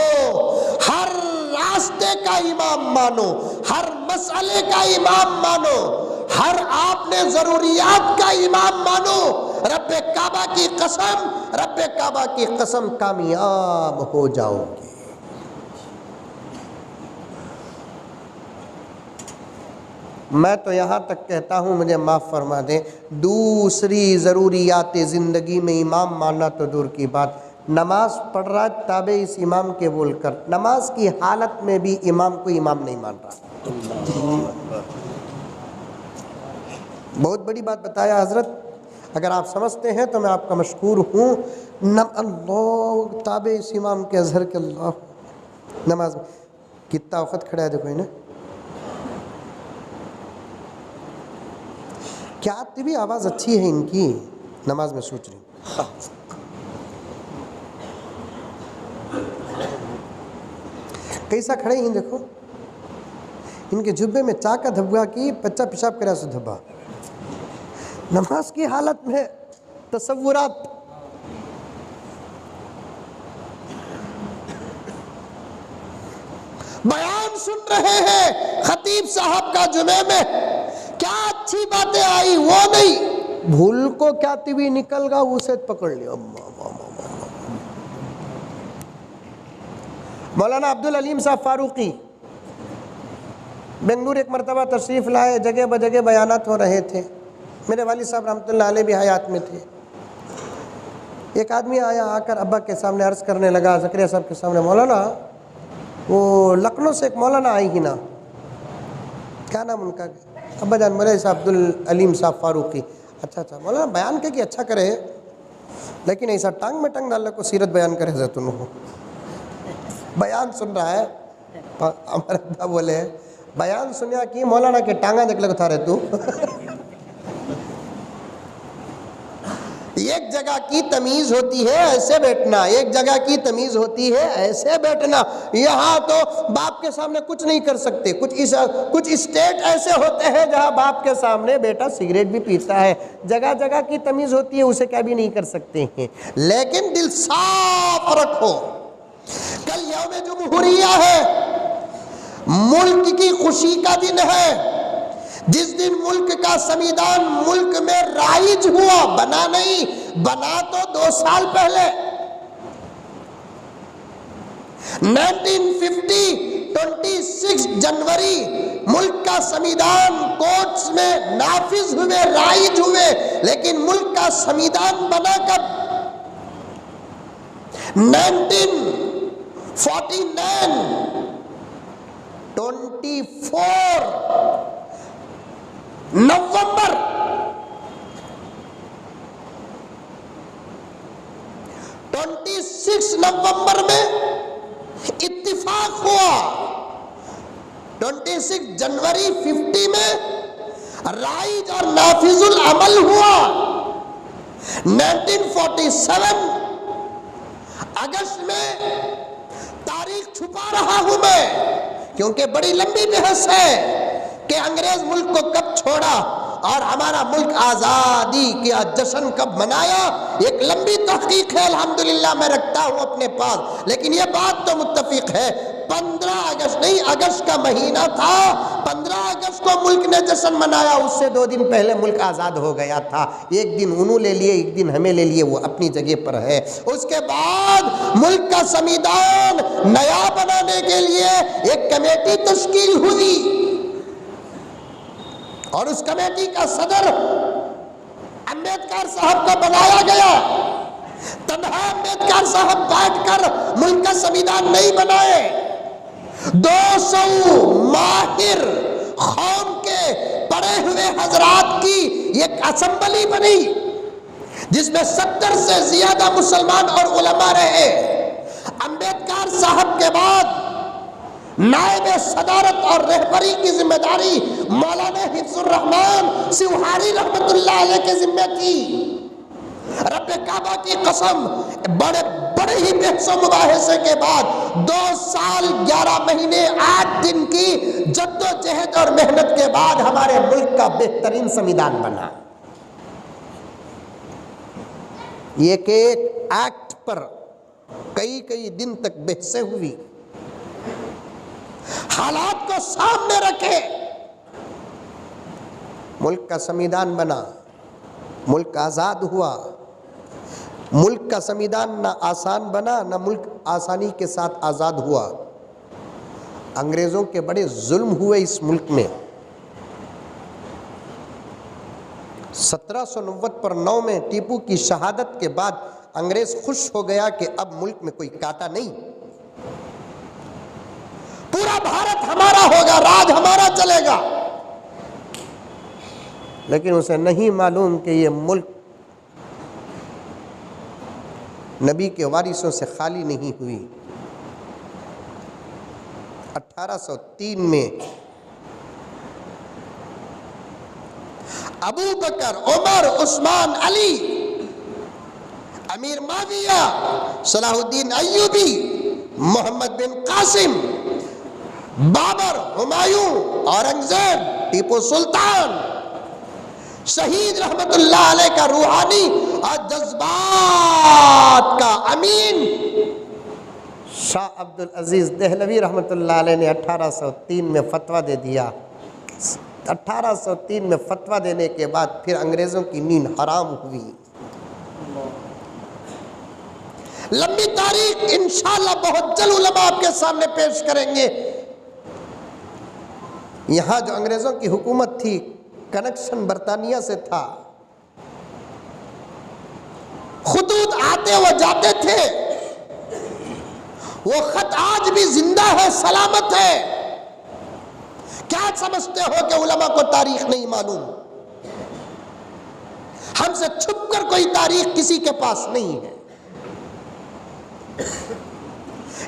ہر راستے کا امام مانو، ہر مسئلے کا امام مانو، ہر آپ نے ضروریات کا امام مانو. رب کعبہ کی قسم، رب کعبہ کی قسم، کامیاب ہو جاؤ گے. میں تو یہاں تک کہتا ہوں، مجھے معاف فرما دیں، دوسری ضروریات زندگی میں امام ماننا تو دور کی بات، نماز پڑھ رہا ہے تابع اس امام کے بول کر، نماز کی حالت میں بھی امام کو امام نہیں مان رہا. بہت بڑی بات بتایا حضرت. اگر آپ سمجھتے ہیں تو میں آپ کا مشکور ہوں. اللہ تابع اس امام کے، اظہر کے. اللہ نماز میں کتنا وقت کھڑا ہے، دیکھو نا کیا طبی آواز اچھی ہے ان کی، نماز میں سوچ رہی ہوں. کیسا کھڑے ہیں دیکھو، ان کے جبے میں چا کا دھبا کی، بچہ پیشاب کرا سو دھبا. نماز کی حالت میں تصورات. بیان سن رہے ہیں خطیب صاحب کا جمعے میں، کیا اچھی باتیں آئی وہ نہیں، بھول کو کیا طبی نکل گا اسے پکڑ لیا. مولانا عبدالعلیم صاحب فاروقی بنگلور ایک مرتبہ تشریف لائے، جگہ بجگہ بیانات ہو رہے تھے. میرے والد صاحب رحمۃ اللہ علیہ بھی حیات میں تھے. ایک آدمی آیا، آ کر ابا کے سامنے عرض کرنے لگا، زکریا صاحب کے سامنے، مولانا وہ لکھنؤ سے ایک مولانا آئی ہی نا، کیا نام ان کا؟ ابا جان مولانا صاحب عبدالعلیم صاحب فاروقی. اچھا مولانا بیان کہ اچھا کرے، لیکن ایسا ٹانگ میں ٹانگ ڈال کو سیرت بیان کرے زیتون ہو. بیان سن رہا ہے، ہمارے ابا بولے بیان سنیا کہ مولانا کے ٹانگا دیکھ لگا تھا رہے تو. ایک جگہ کی تمیز ہوتی ہے ایسے بیٹھنا، ایک جگہ کی تمیز ہوتی ہے ایسے بیٹھنا. یہاں تو باپ کے سامنے کچھ نہیں کر سکتے. کچھ اسٹیٹ ایسے ہوتے ہیں جہاں باپ کے سامنے بیٹا سگریٹ بھی پیتا ہے. جگہ جگہ کی تمیز ہوتی ہے، اسے کیا بھی نہیں کر سکتے ہیں. لیکن دل صاف رکھو. کل یوم جمہوریہ ہے، ملک کی خوشی کا دن ہے. جس دن ملک کا سمویدھان ملک میں رائج ہوا، بنا نہیں، بنا تو 2 سال پہلے 1950 26 جنوری ملک کا سمویدھان کورٹس میں نافذ ہوئے، رائج ہوئے، لیکن ملک کا سمویدھان بنا کب؟ 1949 24 نومبر 26 نومبر میں اتفاق ہوا، 26 جنوری 50 میں رائج اور نافذ العمل ہوا، 1947 اگست میں تاریخ چھپا رہا ہوں میں کیونکہ بڑی لمبی بحث ہے کہ انگریز ملک کو کب چھوڑا اور ہمارا ملک آزادی کا جشن کب منایا، ایک لمبی تحقیق ہے، الحمدللہ میں رکھتا ہوں اپنے پاس، لیکن یہ بات تو متفق ہے 15 اگست نہیں، اگست کا مہینہ تھا، 15 اگست کو ملک نے جشن منایا، اس سے 2 دن پہلے ملک آزاد ہو گیا تھا، ایک دن انہوں لے لیے، ایک دن ہمیں لے لیے، وہ اپنی جگہ پر ہے۔ اس کے بعد ملک کا سمویدھان نیا بنانے کے لیے ایک کمیٹی تشکیل ہوئی اور اس کمیٹی کا صدر امبیڈکر صاحب کو بنایا گیا۔ تنہا امبیڈکر صاحب بیٹھ کر ملک کا سمویدھان نہیں بنائے، 200 ماہر قوم کے پڑھے ہوئے حضرات کی ایک اسمبلی بنی جس میں 70 سے زیادہ مسلمان اور علماء رہے۔ امبیڈکر صاحب کے بعد نائب صدارت اور رہبری کی ذمہ داری مولانا حفظ الرحمان سیوہاری رحمت اللہ علیہ کے ذمہ تھی۔ رب کعبہ کی قسم بڑے ہی بحث و مباحثے کے بعد 2 سال 11 مہینے 8 دن کی جد و جہد اور محنت کے بعد ہمارے ملک کا بہترین سمویدھان بنا۔ ایک ایکٹ پر کئی دن تک بحثیں ہوئی، حالات کو سامنے رکھے، ملک کا سمویدھان بنا، ملک آزاد ہوا۔ ملک کا سمویدھان نہ آسان بنا، نہ ملک آسانی کے ساتھ آزاد ہوا۔ انگریزوں کے بڑے ظلم ہوئے اس ملک میں۔ 1799 میں ٹیپو کی شہادت کے بعد انگریز خوش ہو گیا کہ اب ملک میں کوئی کاٹا نہیں، پورا بھارت ہمارا ہوگا، راج ہمارا چلے گا۔ لیکن اسے نہیں معلوم کہ یہ ملک نبی کے وارثوں سے خالی نہیں ہوئی۔ 1803 میں ابو بکر، عمر، عثمان، علی، امیر معاویہ، صلاح الدین ایوبی، محمد بن قاسم، بابر، ہمایوں، اورنگزیب، ٹیپو سلطان، شہید رحمت اللہ علیہ کا روحانی اور جذبات کا امین شاہ عبدالعزیز دہلوی رحمت اللہ علیہ نے 1803 میں فتویٰ دے دیا۔ 1803 میں فتویٰ دینے کے بعد پھر انگریزوں کی نیند حرام ہوئی۔ لمبی تاریخ انشاءاللہ بہت جلد علماء آپ کے سامنے پیش کریں گے۔ یہاں جو انگریزوں کی حکومت تھی، کنیکشن برطانیہ سے تھا، خطوط آتے و جاتے تھے، وہ خط آج بھی زندہ ہے، سلامت ہے۔ کیا سمجھتے ہو کہ علماء کو تاریخ نہیں معلوم؟ ہم سے چھپ کر کوئی تاریخ کسی کے پاس نہیں ہے۔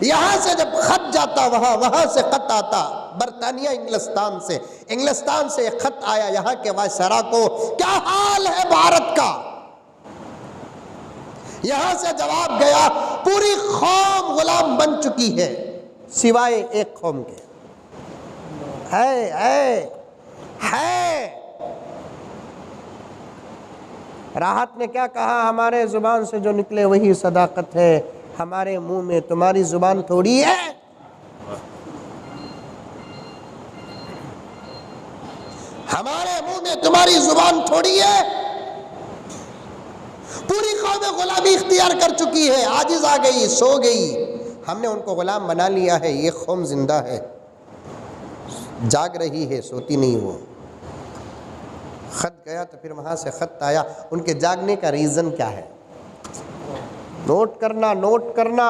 یہاں سے جب خط جاتا وہاں سے خط آتا برطانیہ انگلستان سے ایک خط آیا یہاں کے وائسرا کو، کیا حال ہے بھارت کا؟ یہاں سے جواب گیا، پوری قوم غلام بن چکی ہے سوائے ایک قوم کے۔ ہے راحت نے کیا کہا؟ ہمارے زبان سے جو نکلے وہی صداقت ہے، ہمارے منہ میں تمہاری زبان تھوڑی ہے۔ ہمارے قوم تمہاری زبان تھوڑی ہے، پوری قوم غلامی اختیار کر چکی ہے، عاجز آ گئی، سو گئی، ہم نے ان کو غلام بنا لیا ہے، یہ قوم زندہ ہے، جاگ رہی ہے، سوتی نہیں وہ۔ خط گیا تو پھر وہاں سے خط آیا، ان کے جاگنے کا ریزن کیا ہے؟ نوٹ کرنا، نوٹ کرنا،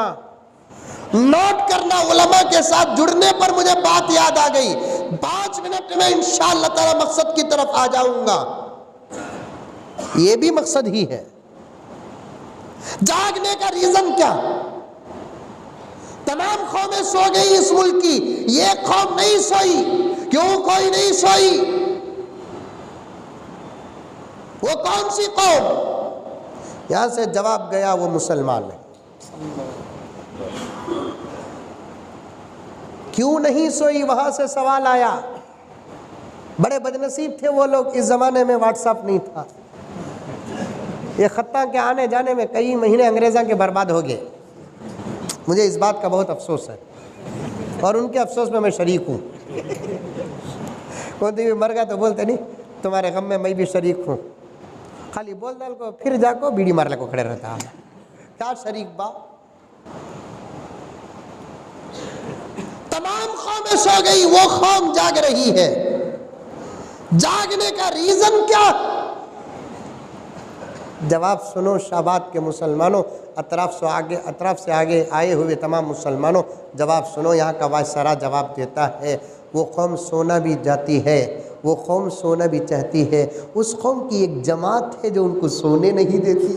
نوٹ کرنا۔ علماء کے ساتھ جڑنے پر مجھے بات یاد آ گئی، 5 منٹ میں انشاءاللہ تعالی مقصد کی طرف آ جاؤں گا۔ یہ بھی مقصد ہی ہے۔ جاگنے کا ریزن کیا؟ تمام قومیں سو گئی اس ملک کی، یہ قوم نہیں سوئی، کیوں کوئی نہیں سوئی؟ وہ کون سی قوم؟ یہاں سے جواب گیا، وہ مسلمان ہے۔ کیوں نہیں سوئی؟ وہاں سے سوال آیا۔ بڑے بدنصیب تھے وہ لوگ، اس زمانے میں واٹس ایپ نہیں تھا، یہ خطاں کے آنے جانے میں کئی مہینے انگریزاں کے برباد ہو گئے۔ مجھے اس بات کا بہت افسوس ہے، اور ان کے افسوس میں شریک ہوں۔ کوئی بھی مر گیا تو بولتے نہیں تمہارے غم میں میں بھی شریک ہوں، خالی بول ڈال کو پھر جا کو بیڑی مار لے کو کھڑے رہتا ہے، کیا شریک با؟ تمام قومیں سو گئی، وہ قوم جاگ رہی ہے۔ جاگنے کا ریزن کیا؟ جواب سنو شاباد کے مسلمانوں، اطراف سے آگے آئے ہوئے تمام مسلمانوں، جواب سنو۔ یہاں کا وائسرا جواب دیتا ہے، وہ قوم سونا بھی جاتی ہے، وہ قوم سونا بھی چاہتی ہے، اس قوم کی ایک جماعت ہے جو ان کو سونے نہیں دیتی،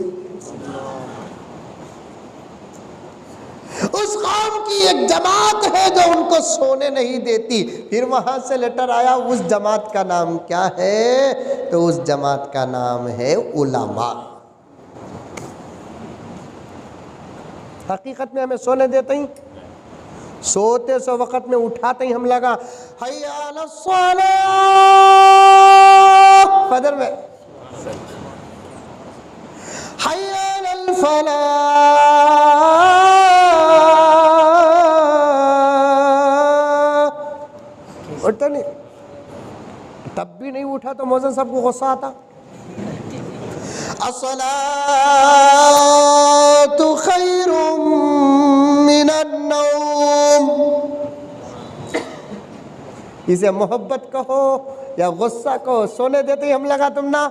اس قوم کی ایک جماعت ہے جو ان کو سونے نہیں دیتی۔ پھر وہاں سے لیٹر آیا، اس جماعت کا نام کیا ہے؟ تو اس جماعت کا نام ہے علماء۔ حقیقت میں ہمیں سونے دیتے ہی، سوتے سو وقت میں اٹھاتے ہی ہم لگا حی علی الصلاۃ، فجر میں حی علی الفلاح، اٹھتا نہیں، تب بھی نہیں اٹھا تو مؤذن صاحب کو غصہ آتا۔ الصلاۃ خیر من النوم، اسے محبت کہو یا غصہ کہو، سونے دیتے ہی ہم لگا تم نا۔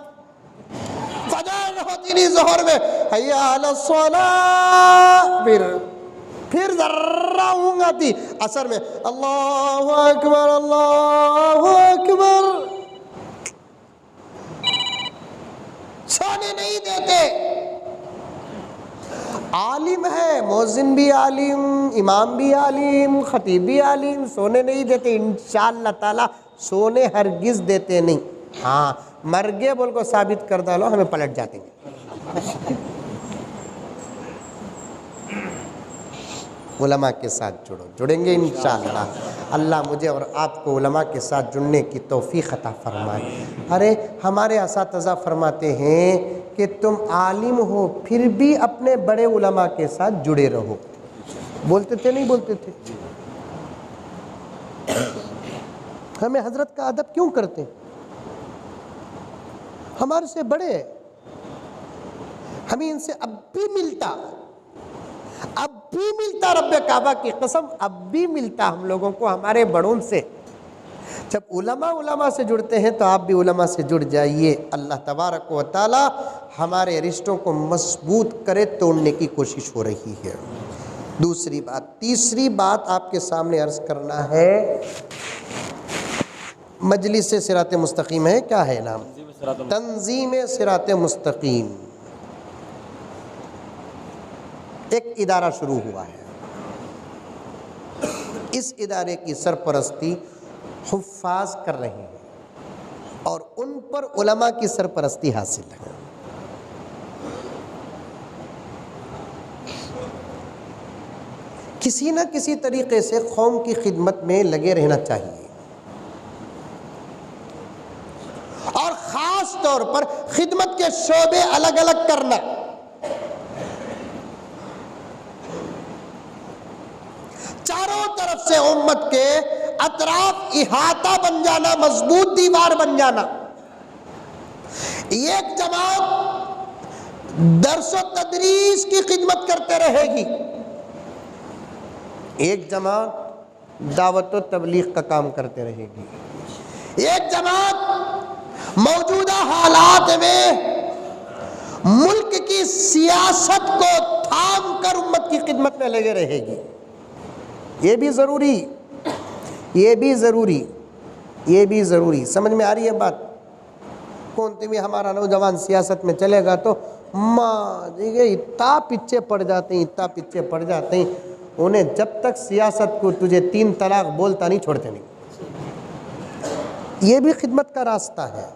فجر ہوتی نہیں ظہر میں حی علی الصلاۃ، پھر ذرہ اونگ آتی عصر میں اللہ اکبر اللہ اکبر، سونے نہیں دیتے۔ عالم ہے، مؤذن بھی عالم، امام بھی عالم، خطیب بھی عالم، سونے نہیں دیتے انشاءاللہ تعالی، سونے ہرگز دیتے نہیں۔ ہاں مر گئے بول کو ثابت کر ڈالو، ہمیں پلٹ جاتے ہیں۔ علماء کے ساتھ جڑو، جڑیں گے انشاءاللہ۔ اللہ مجھے اور آپ کو علماء کے ساتھ جڑنے کی توفیق عطا فرمائے۔ ارے ہمارے اساتذہ فرماتے ہیں کہ تم عالم ہو پھر بھی اپنے بڑے علماء کے ساتھ جڑے رہو۔ بولتے تھے نہیں بولتے تھے؟ ہمیں حضرت کا ادب کیوں کرتے ہیں؟ ہمارے سے بڑے، ہمیں ان سے اب بھی ملتا رب کعبہ کی قسم، اب بھی ملتا ہم لوگوں کو ہمارے بڑوں سے۔ جب علماء سے جڑتے ہیں تو آپ بھی علماء سے جڑ جائیے۔ اللہ تبارک و تعالی ہمارے رشتوں کو مضبوط کرے، توڑنے کی کوشش ہو رہی ہے۔ دوسری بات، تیسری بات آپ کے سامنے عرض کرنا ہے، مجلس صراط مستقیم ہے، کیا ہے نام؟ تنظیم صراط مستقیم۔ ایک ادارہ شروع ہوا ہے، اس ادارے کی سرپرستی حفاظ کر رہے ہیں اور ان پر علماء کی سرپرستی حاصل ہے۔ کسی نہ کسی طریقے سے قوم کی خدمت میں لگے رہنا چاہیے، اور خاص طور پر خدمت کے شعبے الگ الگ کرنا۔ چاروں طرف سے امت کے اطراف احاطہ بن جانا، مضبوط دیوار بن جانا۔ ایک جماعت درس و تدریس کی خدمت کرتے رہے گی، ایک جماعت دعوت و تبلیغ کا کام کرتے رہے گی، ایک جماعت موجودہ حالات میں ملک کی سیاست کو تھام کر امت کی خدمت میں لگے رہے گی۔ یہ بھی ضروری، یہ بھی ضروری، یہ بھی ضروری۔ سمجھ میں آ رہی ہے بات؟ کونتے بھی ہمارا نوجوان سیاست میں چلے گا تو اتنا پیچھے پڑ جاتے ہیں، اتنا پیچھے پڑ جاتے ہیں، انہیں جب تک سیاست کو تجھے 3 طلاق بولتا نہیں چھوڑتے نہیں۔ یہ بھی خدمت کا راستہ ہے،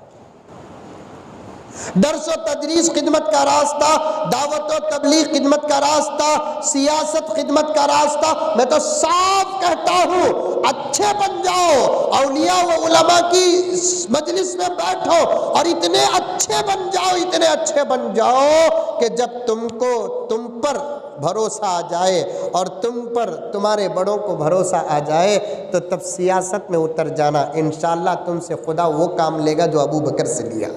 درس و تدریس خدمت کا راستہ، دعوت و تبلیغ خدمت کا راستہ، سیاست خدمت کا راستہ۔ میں تو صاف کہتا ہوں اچھے بن جاؤ، اولیاء و علماء کی مجلس میں بیٹھو اور اتنے اچھے بن جاؤ، اتنے اچھے بن جاؤ کہ جب تم پر بھروسہ آ جائے اور تم پر تمہارے بڑوں کو بھروسہ آ جائے تو تب سیاست میں اتر جانا، انشاءاللہ تم سے خدا وہ کام لے گا جو ابو بکر سے لیا،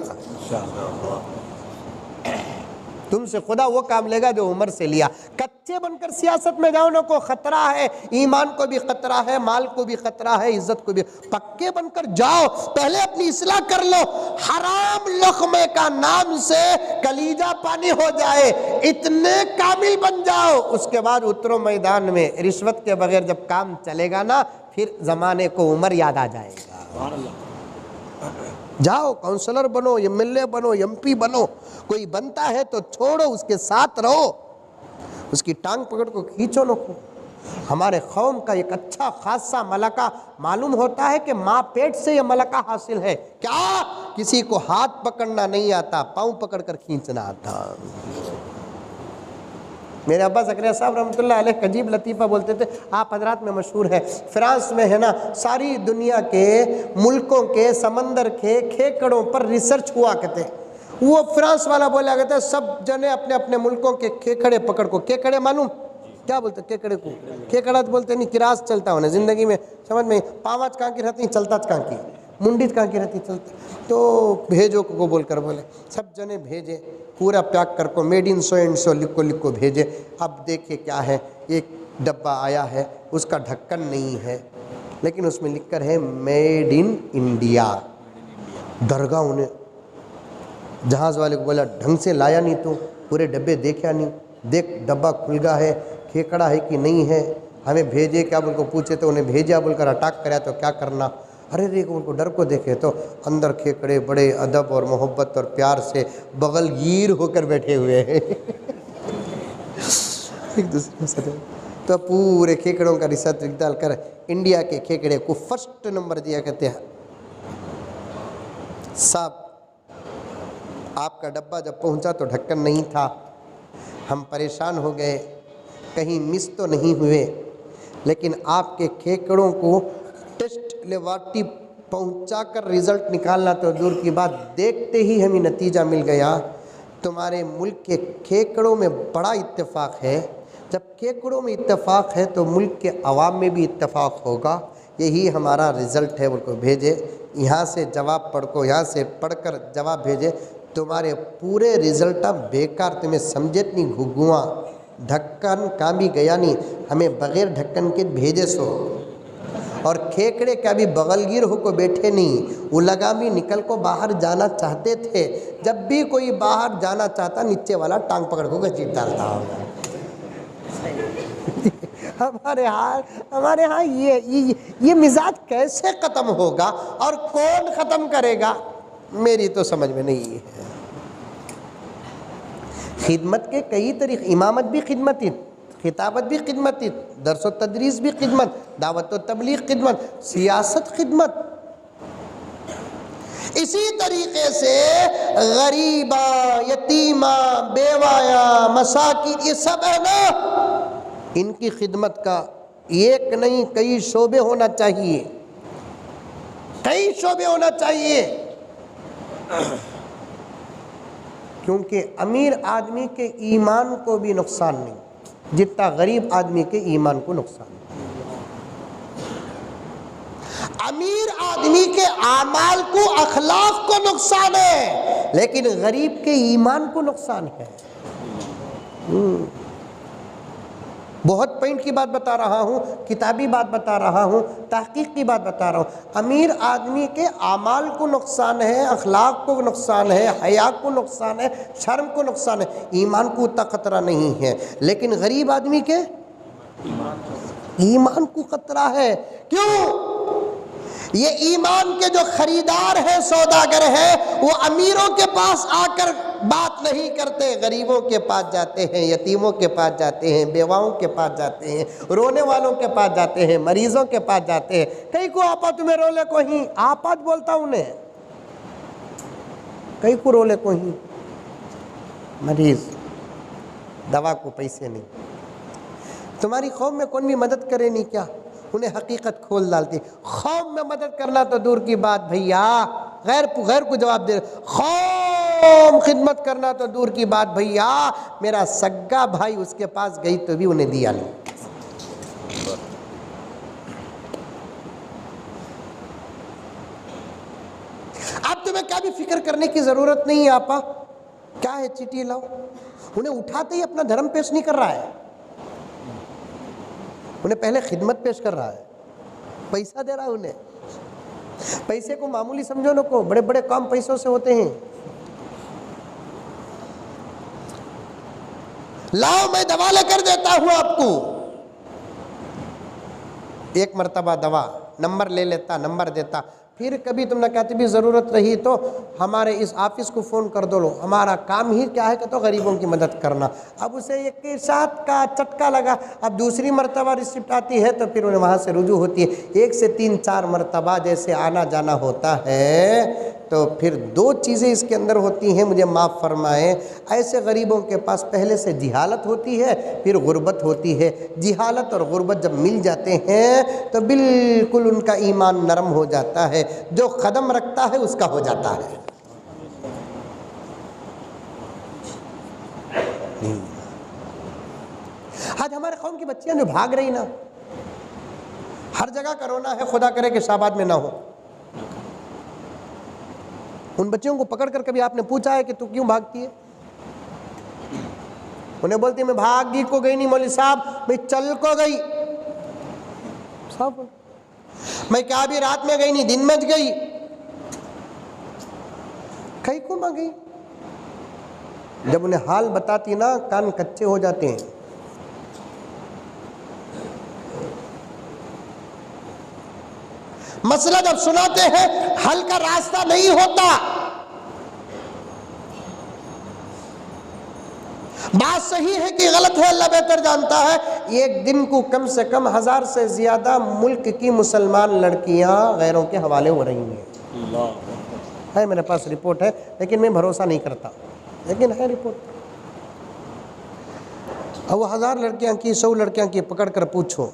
تم سے خدا وہ کام لے گا جو عمر سے لیا۔ کچے بن کر سیاست میں جاؤ نہ، کو خطرہ ہے، ایمان کو بھی خطرہ ہے، مال کو بھی خطرہ ہے، عزت کو بھی۔ پکے بن کر جاؤ، پہلے اپنی اصلاح کر لو، حرام لقمے کا نام سے کلیجہ پانی ہو جائے، اتنے کامل بن جاؤ، اس کے بعد اترو میدان میں۔ رشوت کے بغیر جب کام چلے گا نا، پھر زمانے کو عمر یاد آ جائے گا۔ جاؤ کونسلر بنو، ایم ایل اے بنو، ایم پی بنو، کوئی بنتا ہے تو چھوڑو، اس کے ساتھ رہو، اس کی ٹانگ پکڑ کو کھینچو نہ کو۔ ہمارے قوم کا ایک اچھا خاصا ملکہ معلوم ہوتا ہے کہ ماں پیٹ سے یہ ملکہ حاصل ہے، کیا؟ کسی کو ہاتھ پکڑنا نہیں آتا، پاؤں پکڑ کر کھینچنا آتا۔ میرے ابا زکریا صاحب رحمۃ اللہ علیہ عجیب لطیفہ بولتے تھے، آپ حضرات میں مشہور ہے، فرانس میں ہے نا، ساری دنیا کے ملکوں کے سمندر کے کھیکڑوں پر ریسرچ ہوا کرتے، وہ فرانس والا بولا کرتا ہے سب جنے اپنے اپنے ملکوں کے کھیکڑے پکڑ کو، کھیکڑے معلوم کیا بولتے؟ کھیکڑے کو کھیکڑا بولتے نہیں، کراس چلتا ہونے زندگی میں، سمجھ میں پاواچ کہاں کی رہتی، چلتا کہاں کی، منڈیت کہاں کی رہتی، چلتا، تو بھیجو کو بول کر بولے، سب جنے بھیجے، پورا پیک کر کو made in so and so لکھ کو بھیجے۔ اب دیکھیں کیا ہے، ایک ڈبہ آیا ہے، اس کا ڈھکن نہیں ہے، لیکن اس میں لکھ کر ہے میڈ ان انڈیا۔ درگاہ انہیں جہاز والے کو بولا ڈھنگ سے لایا نہیں، تو پورے ڈبے دیکھا نہیں، دیکھ ڈبہ کھل گیا ہے، کھیکڑا ہے کہ نہیں ہے، ہمیں بھیجے کیا بول کو پوچھے تو انہیں بھیجا بول کر اٹیک کریا تو کیا کرنا۔ ارے ان کو ڈر کو دیکھے تو اندر کھیکڑے بڑے ادب اور محبت اور پیار سے بغل گیر ہو کر بیٹھے ہوئے ہیں ایک دوسرے سے، تو پورے کھیکڑوں کا ریسرچ ڈال کر انڈیا کے کھیکڑے کو فرسٹ نمبر دیا کرتے ہیں۔ صاحب آپ کا ڈبہ جب پہنچا تو ڈھکن نہیں تھا، ہم پریشان ہو گئے، کہیں مس تو نہیں ہوئے، لیکن آپ کے کھیکڑوں کو ٹیسٹ لیبارٹری پہنچا کر رزلٹ نکالنا تو دور کی بات، دیکھتے ہی ہمیں نتیجہ مل گیا تمہارے ملک کے کھیکڑوں میں بڑا اتفاق ہے۔ جب کھیکڑوں میں اتفاق ہے تو ملک کے عوام میں بھی اتفاق ہوگا، یہی ہمارا رزلٹ ہے۔ ان کو بھیجے، یہاں سے جواب پڑھ کو، یہاں سے پڑھ کر جواب بھیجے، تمہارے پورے رزلٹ اب بیکار، تمہیں سمجھے نہیں گھگواں، ڈھکن کام بھی گیا نہیں، ہمیں بغیر ڈھکن کے بھیجے سو۔ اور کھیکڑے کا بھی بغل گیر ہو کو بیٹھے نہیں، وہ لگا بھی نکل کو باہر جانا چاہتے تھے، جب بھی کوئی باہر جانا چاہتا نیچے والا ٹانگ پکڑ کو گھسیٹ ڈالتا ہوگا۔ ہمارے ہاں یہ مزاج کیسے ختم ہوگا اور کون ختم کرے گا، میری تو سمجھ میں نہیں ہے۔ خدمت کے کئی طریقے، امامت بھی خدمت، خطابت بھی خدمت، درس و تدریس بھی خدمت، دعوت و تبلیغ خدمت، سیاست خدمت۔ اسی طریقے سے غریباں، یتیماں، بیوایاں، مساکین، یہ سب ہے نا، ان کی خدمت کا ایک نہیں کئی شعبے ہونا چاہیے، کئی شعبے ہونا چاہیے، کیونکہ امیر آدمی کے ایمان کو بھی نقصان نہیں جتنا غریب آدمی کے ایمان کو نقصان ہے۔ امیر آدمی کے اعمال کو، اخلاق کو نقصان ہے، لیکن غریب کے ایمان کو نقصان ہے۔ بہت پوائنٹ کی بات بتا رہا ہوں، کتابی بات بتا رہا ہوں، تحقیق کی بات بتا رہا ہوں۔ امیر آدمی کے اعمال کو نقصان ہے، اخلاق کو نقصان ہے، حیا کو نقصان ہے، شرم کو نقصان ہے، ایمان کو اتنا خطرہ نہیں ہے، لیکن غریب آدمی کے ایمان کو خطرہ ہے۔ کیوں؟ یہ ایمان کے جو خریدار ہیں، سوداگر ہیں، وہ امیروں کے پاس آ کر بات نہیں کرتے، غریبوں کے پاس جاتے ہیں، یتیموں کے پاس جاتے ہیں، بیواؤں کے پاس جاتے ہیں، رونے والوں کے پاس جاتے ہیں، مریضوں کے پاس جاتے ہیں۔ کئی کو آپا تمہیں رولے کو ہی، آپا بولتا انہیں، کئی کو رولے کو ہی، مریض، دوا کو پیسے نہیں۔ تمہاری قوم میں کون بھی مدد کرے نہیں کیا؟ انہیں حقیقت کھول ڈالتی۔ قوم میں مدد کرنا تو دور کی بات بھیا، غیر کو جواب دے، قوم خدمت کرنا تو دور کی بات بھیا، میرا سگا بھائی اس کے پاس گئی تو بھی انہیں دیا نہیں۔ اب تمہیں کیا بھی فکر کرنے کی ضرورت نہیں ہے آپا، کیا ہے چٹھی لاؤ، انہیں اٹھاتے ہی اپنا دھرم پیش نہیں کر رہا ہے، انہیں پہلے خدمت پیش کر رہا ہے، پیسہ دے رہا ہے انہیں۔ پیسے کو معمولی سمجھو نہ کو، بڑے بڑے کام پیسوں سے ہوتے ہیں۔ لاؤ میں دوا لے کر دیتا ہوں آپ کو، ایک مرتبہ دوا، نمبر لے لیتا، نمبر دیتا، پھر کبھی تم نے کہتے بھی ضرورت رہی تو ہمارے اس آفس کو فون کر دو، لو ہمارا کام ہی کیا ہے کہ تو غریبوں کی مدد کرنا۔ اب اسے ایک کے ساتھ کا چٹکا لگا، اب دوسری مرتبہ ریسپٹ آتی ہے تو پھر انہیں وہاں سے رجوع ہوتی ہے۔ 1 سے 3 4 مرتبہ جیسے آنا جانا ہوتا ہے تو پھر 2 چیزیں اس کے اندر ہوتی ہیں، مجھے معاف فرمائیں۔ ایسے غریبوں کے پاس پہلے سے جہالت ہوتی ہے، پھر غربت ہوتی ہے۔ جہالت اور غربت جب مل جاتے ہیں تو بالکل ان کا ایمان نرم ہو جاتا ہے، جو قدم رکھتا ہے اس کا ہو جاتا ہے۔ آج ہمارے قوم کی بچیاں جو بھاگ رہی نا، ہر جگہ کرونا ہے، خدا کرے کہ شہباد میں نہ ہو۔ ان بچیوں کو پکڑ کر کبھی آپ نے پوچھا ہے کہ تو کیوں بھاگتی ہے؟ انہیں بولتی ہے میں بھاگی کو گئی نہیں مولوی صاحب، میں چل کو گئی صاحب، میں کیا بھی رات میں گئی نہیں، دن میں گئی، کئی کو میں گئی۔ جب انہیں حال بتاتی نا، کان کچے ہو جاتے ہیں۔ مسئلہ جب سناتے ہیں حل کا راستہ نہیں ہوتا۔ بات صحیح ہے کہ غلط ہے، اللہ بہتر جانتا ہے۔ ایک دن کو کم سے کم 1000 سے زیادہ ملک کی مسلمان لڑکیاں غیروں کے حوالے ہو رہی ہیں۔ ہے میرے پاس رپورٹ ہے، لیکن میں بھروسہ نہیں کرتا، لیکن ہے رپورٹ۔ اب وہ 1000 لڑکیاں کی، 100 لڑکیاں کی پکڑ کر پوچھو،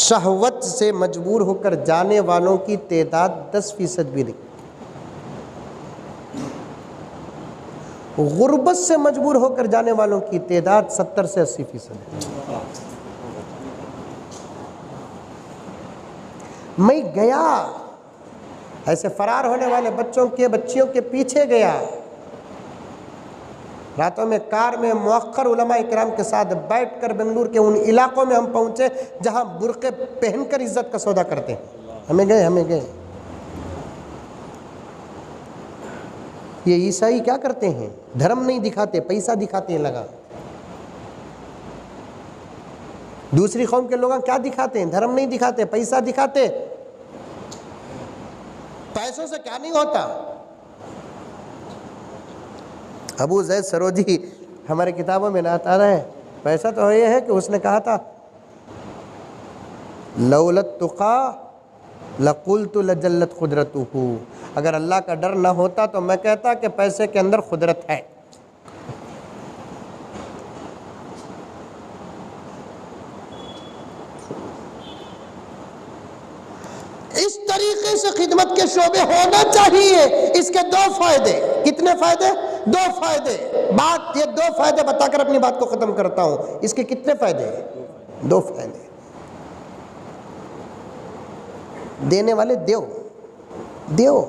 شہوت سے مجبور ہو کر جانے والوں کی تعداد 10% بھی نہیں، غربت سے مجبور ہو کر جانے والوں کی تعداد 70 سے 80% ہے۔ میں گیا ایسے فرار ہونے والے بچیوں کے پیچھے گیا، راتوں میں کار میں مؤخر علماء اکرام کے ساتھ بیٹھ کر بنگلور کے ان علاقوں میں ہم پہنچے جہاں برقعے پہن کر عزت کا سودا کرتے ہیں۔ ہمیں گئے یہ عیسائی کیا کرتے ہیں؟ دھرم نہیں دکھاتے، پیسہ دکھاتے ہیں لگا۔ دوسری قوم کے لوگ کیا دکھاتے ہیں؟ دھرم نہیں دکھاتے، پیسہ دکھاتے۔ پیسوں سے کیا نہیں ہوتا۔ ابو زید سروجی ہمارے کتابوں میں نعت آ رہا ہے، پیسہ تو یہ ہے کہ اس نے کہا تھا لولا التقى لقلت لجلت قدرتہ، اگر اللہ کا ڈر نہ ہوتا تو میں کہتا کہ پیسے کے اندر قدرت ہے۔ اس طریقے سے خدمت کے شعبے ہونا چاہیے۔ اس کے 2 فائدے، کتنے فائدے؟ 2 فائدے۔ بات یہ 2 فائدے بتا کر اپنی بات کو ختم کرتا ہوں۔ اس کے کتنے فائدے ہیں؟ 2 فائدے۔ دینے والے دیو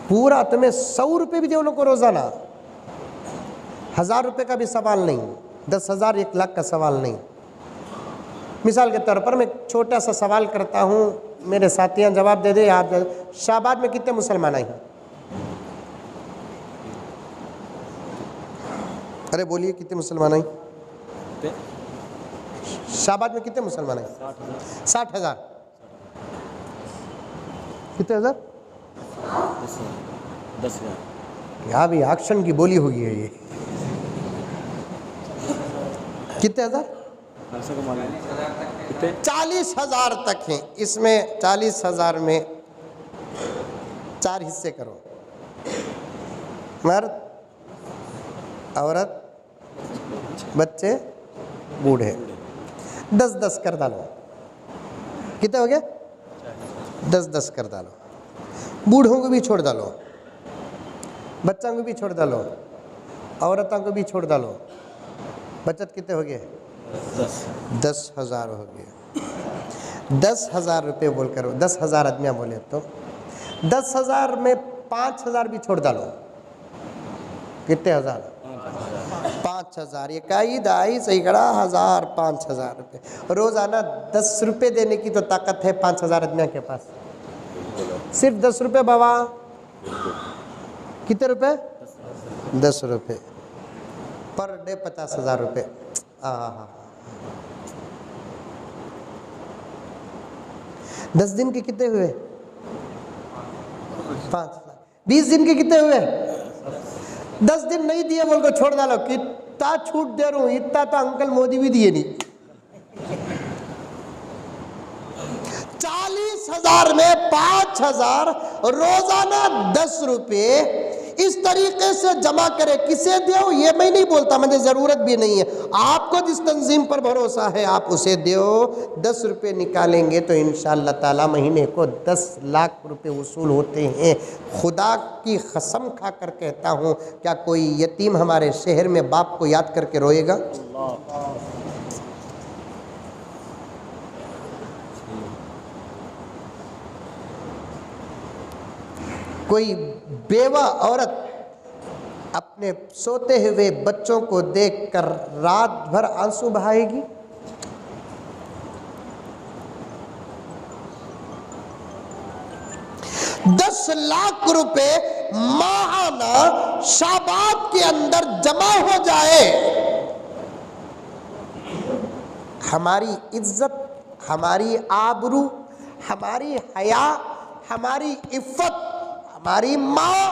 پورا تمہیں 100 روپے بھی دے ان کو روزانہ، 1000 روپے کا بھی سوال نہیں، 10,000 1 لاکھ کا سوال نہیں۔ مثال کے طور پر میں چھوٹا سا سوال کرتا ہوں، میرے ساتھیاں جواب دے دے۔ آپ شاہباد میں کتنے مسلمان آئے ہیں؟ ارے بولیے کتنے مسلمان آئے؟ شاہباد میں کتنے مسلمان آئے؟ 60,000۔ کتنے ہزار؟ 10,000۔ یہاں بھی آکشن کی بولی ہوگی ہے یہ۔ کتنے ہزار؟ 40,000 تک ہیں۔ اس میں 40,000 میں 4 حصے کرو، مرد، عورت، بچے، بوڑھے، 10 کر ڈالو۔ کتنے ہو گیا؟ 10 کر ڈالو۔ بوڑھوں کو بھی چھوڑ ڈالو، بچوں کو بھی چھوڑ ڈالو، عورتوں کو بھی چھوڑ ڈالو۔ بچت کتنے ہو گئے؟ 10,000 ہو گئے۔ 10,000 روپے بول کر 10,000 آدمیاں بولے تو 10,000 میں 5,000 بھی چھوڑ ڈالو۔ کتنے ہزار؟ 5,000۔ یہ کائی دائی سیکڑا 1000 5,000 روپے روزانہ۔ 10 روپے دینے کی تو طاقت ہے 5,000 آدمیاں کے پاس۔ صرف 10 روپے بابا، کتنے روپے؟ 10 روپے پر ڈے، 50,000 روپے۔ 10 دن کے کتنے ہوئے؟ 5,000۔ 20 دن کے کتنے ہوئے؟ 10 دن نہیں دیے بول کو چھوڑ ڈالو۔ کتنا چھوٹ دے رہا ہوں، اتنا تو انکل مودی بھی دیے نہیں۔ 40,000 میں 5,000 روزانہ 10 روپے اس طریقے سے جمع کرے۔ کسے دیو یہ میں نہیں بولتا، مجھے ضرورت بھی نہیں ہے، آپ کو جس تنظیم پر بھروسہ ہے آپ اسے دیو۔ 10 روپے نکالیں گے تو انشاءاللہ تعالی مہینے کو 10 لاکھ روپے وصول ہوتے ہیں۔ خدا کی قسم کھا کر کہتا ہوں، کیا کوئی یتیم ہمارے شہر میں باپ کو یاد کر کے روئے گا؟ کوئی بیوہ عورت اپنے سوتے ہوئے بچوں کو دیکھ کر رات بھر آنسو بہائے گی؟ دس لاکھ روپے ماہانہ شعبات کے اندر جمع ہو جائے، ہماری عزت، ہماری آبرو، ہماری حیا، ہماری عفت، ہماری ماں،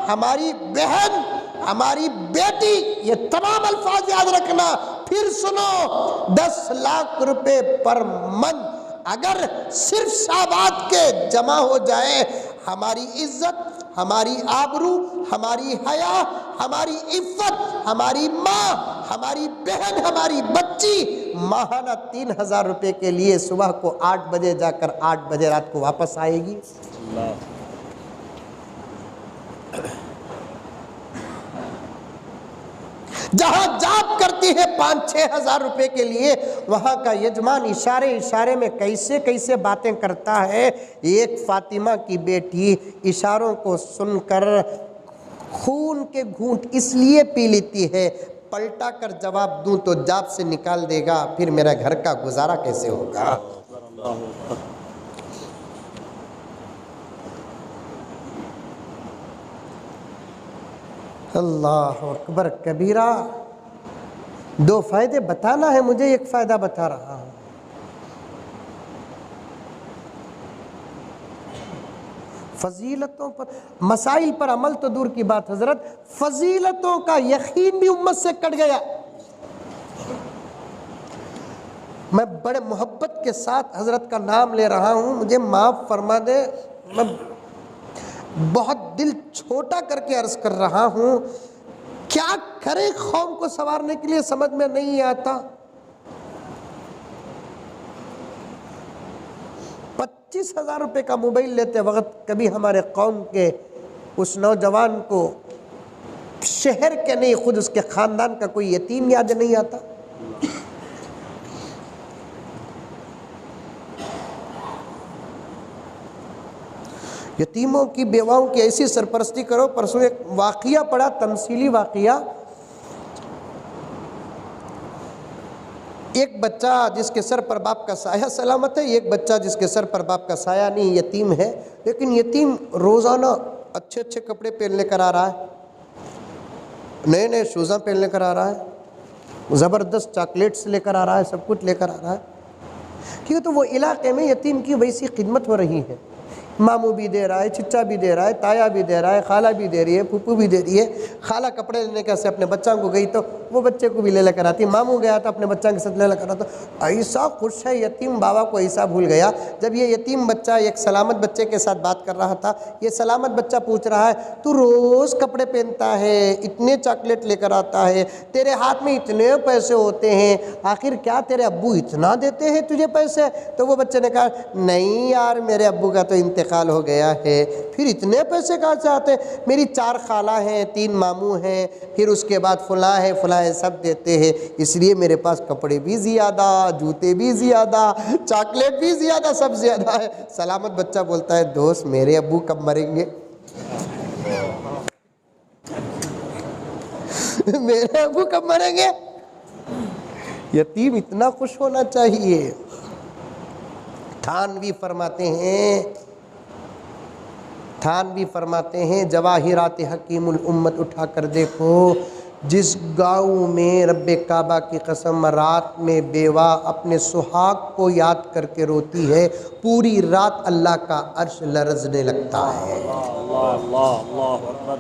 ہماری بہن، ہماری بیٹی، یہ تمام الفاظ یاد رکھنا۔ پھر سنو، 10 لاکھ روپے پر منتھ اگر صرف شعبات کے جمع ہو جائے، ہماری عزت، ہماری آبرو، ہماری حیا، ہماری عفت، ہماری ماں، ہماری بہن، ہماری بچی ماہانہ 3,000 روپے کے لیے صبح کو 8 بجے جا کر 8 بجے رات کو واپس آئے گی۔ جہاں جاب کرتی ہے 5-6 ہزار روپے کے لیے، وہاں کا یجمان اشارے اشارے میں کیسے کیسے باتیں کرتا ہے۔ ایک فاطمہ کی بیٹی اشاروں کو سن کر خون کے گھونٹ اس لیے پی لیتی ہے، پلٹا کر جواب دوں تو جاب سے نکال دے گا، پھر میرا گھر کا گزارا کیسے ہوگا۔ اللہ اکبر کبیرہ۔ 2 فائدے بتانا ہے مجھے، ایک فائدہ بتا رہا ہوں۔ فضیلتوں پر، مسائل پر عمل تو دور کی بات حضرت، فضیلتوں کا یقین بھی امت سے کٹ گیا۔ میں بڑے محبت کے ساتھ حضرت کا نام لے رہا ہوں، مجھے معاف فرما دے، میں بہت دل چھوٹا کر کے عرض کر رہا ہوں، کیا کرے قوم کو سنوارنے کے لیے سمجھ میں نہیں آتا۔ 25,000 روپے کا موبائل لیتے وقت کبھی ہمارے قوم کے اس نوجوان کو شہر کے نہیں خود اس کے خاندان کا کوئی یتیم یاد نہیں آتا؟ یتیموں کی بیواؤں کی ایسی سرپرستی کرو. پرسوں ایک واقعہ پڑھا، تمثیلی واقعہ. ایک بچہ جس کے سر پر باپ کا سایہ سلامت ہے، ایک بچہ جس کے سر پر باپ کا سایہ نہیں، یتیم ہے. لیکن یتیم روزانہ اچھے اچھے کپڑے پہن لے کر آ رہا ہے، نئے نئے شوزاں پہن لے کر آ رہا ہے، زبردست چاکلیٹس لے کر آ رہا ہے، سب کچھ لے کر آ رہا ہے. کیوں؟ تو وہ علاقے میں یتیم کی ویسی خدمت ہو رہی ہے. ماموں بھی دے رہا ہے، چچا بھی دے رہا ہے، تایا بھی دے رہا ہے، خالہ بھی دے رہی ہے، پھوپھو بھی دے رہی ہے. خالہ کپڑے لینے کیسے اپنے بچوں کو گئی تو وہ بچے کو بھی لے کر آتی، ماموں گیا تو اپنے بچوں کے ساتھ لے کر آتا. ایسا خوش ہے یتیم، بابا کو ایسا بھول گیا. جب یہ یتیم بچہ ایک سلامت بچے کے ساتھ بات کر رہا تھا، یہ سلامت بچہ پوچھ رہا ہے تو روز کپڑے پہنتا ہے، اتنے چاکلیٹ لے کر آتا ہے، تیرے ہاتھ میں اتنے پیسے ہوتے ہیں، آخر کیا تیرے ابو اتنا دیتے ہیں تجھے پیسے؟ تو وہ بچے نے کہا نہیں یار، میرے ابو کا تو انتقال ہو گیا ہے، پھر اتنے پیسے کہاں سے آتے؟ میری 4 خالہ ہیں، 3 ماموں ہیں، پھر اس کے بعد فلاں ہے فلاں ہے، سب دیتے ہیں، اس لیے میرے پاس کپڑے بھی زیادہ، جوتے بھی زیادہ، چاکلیٹ بھی زیادہ، سب زیادہ ہے. سلامت بچہ بولتا ہے دوست میرے ابو کب مریں گے؟ میرے ابو کب مریں گے؟ یتیم اتنا خوش ہونا چاہیے. تھانوی فرماتے ہیں جواہرات حکیم الامت اٹھا کر دیکھو، جس گاؤں میں رب کعبہ کی قسم رات میں بیوہ اپنے سہاگ کو یاد کر کے روتی ہے، پوری رات اللہ کا عرش لرزنے لگتا ہے. اللہ اللہ اللہ اکبر.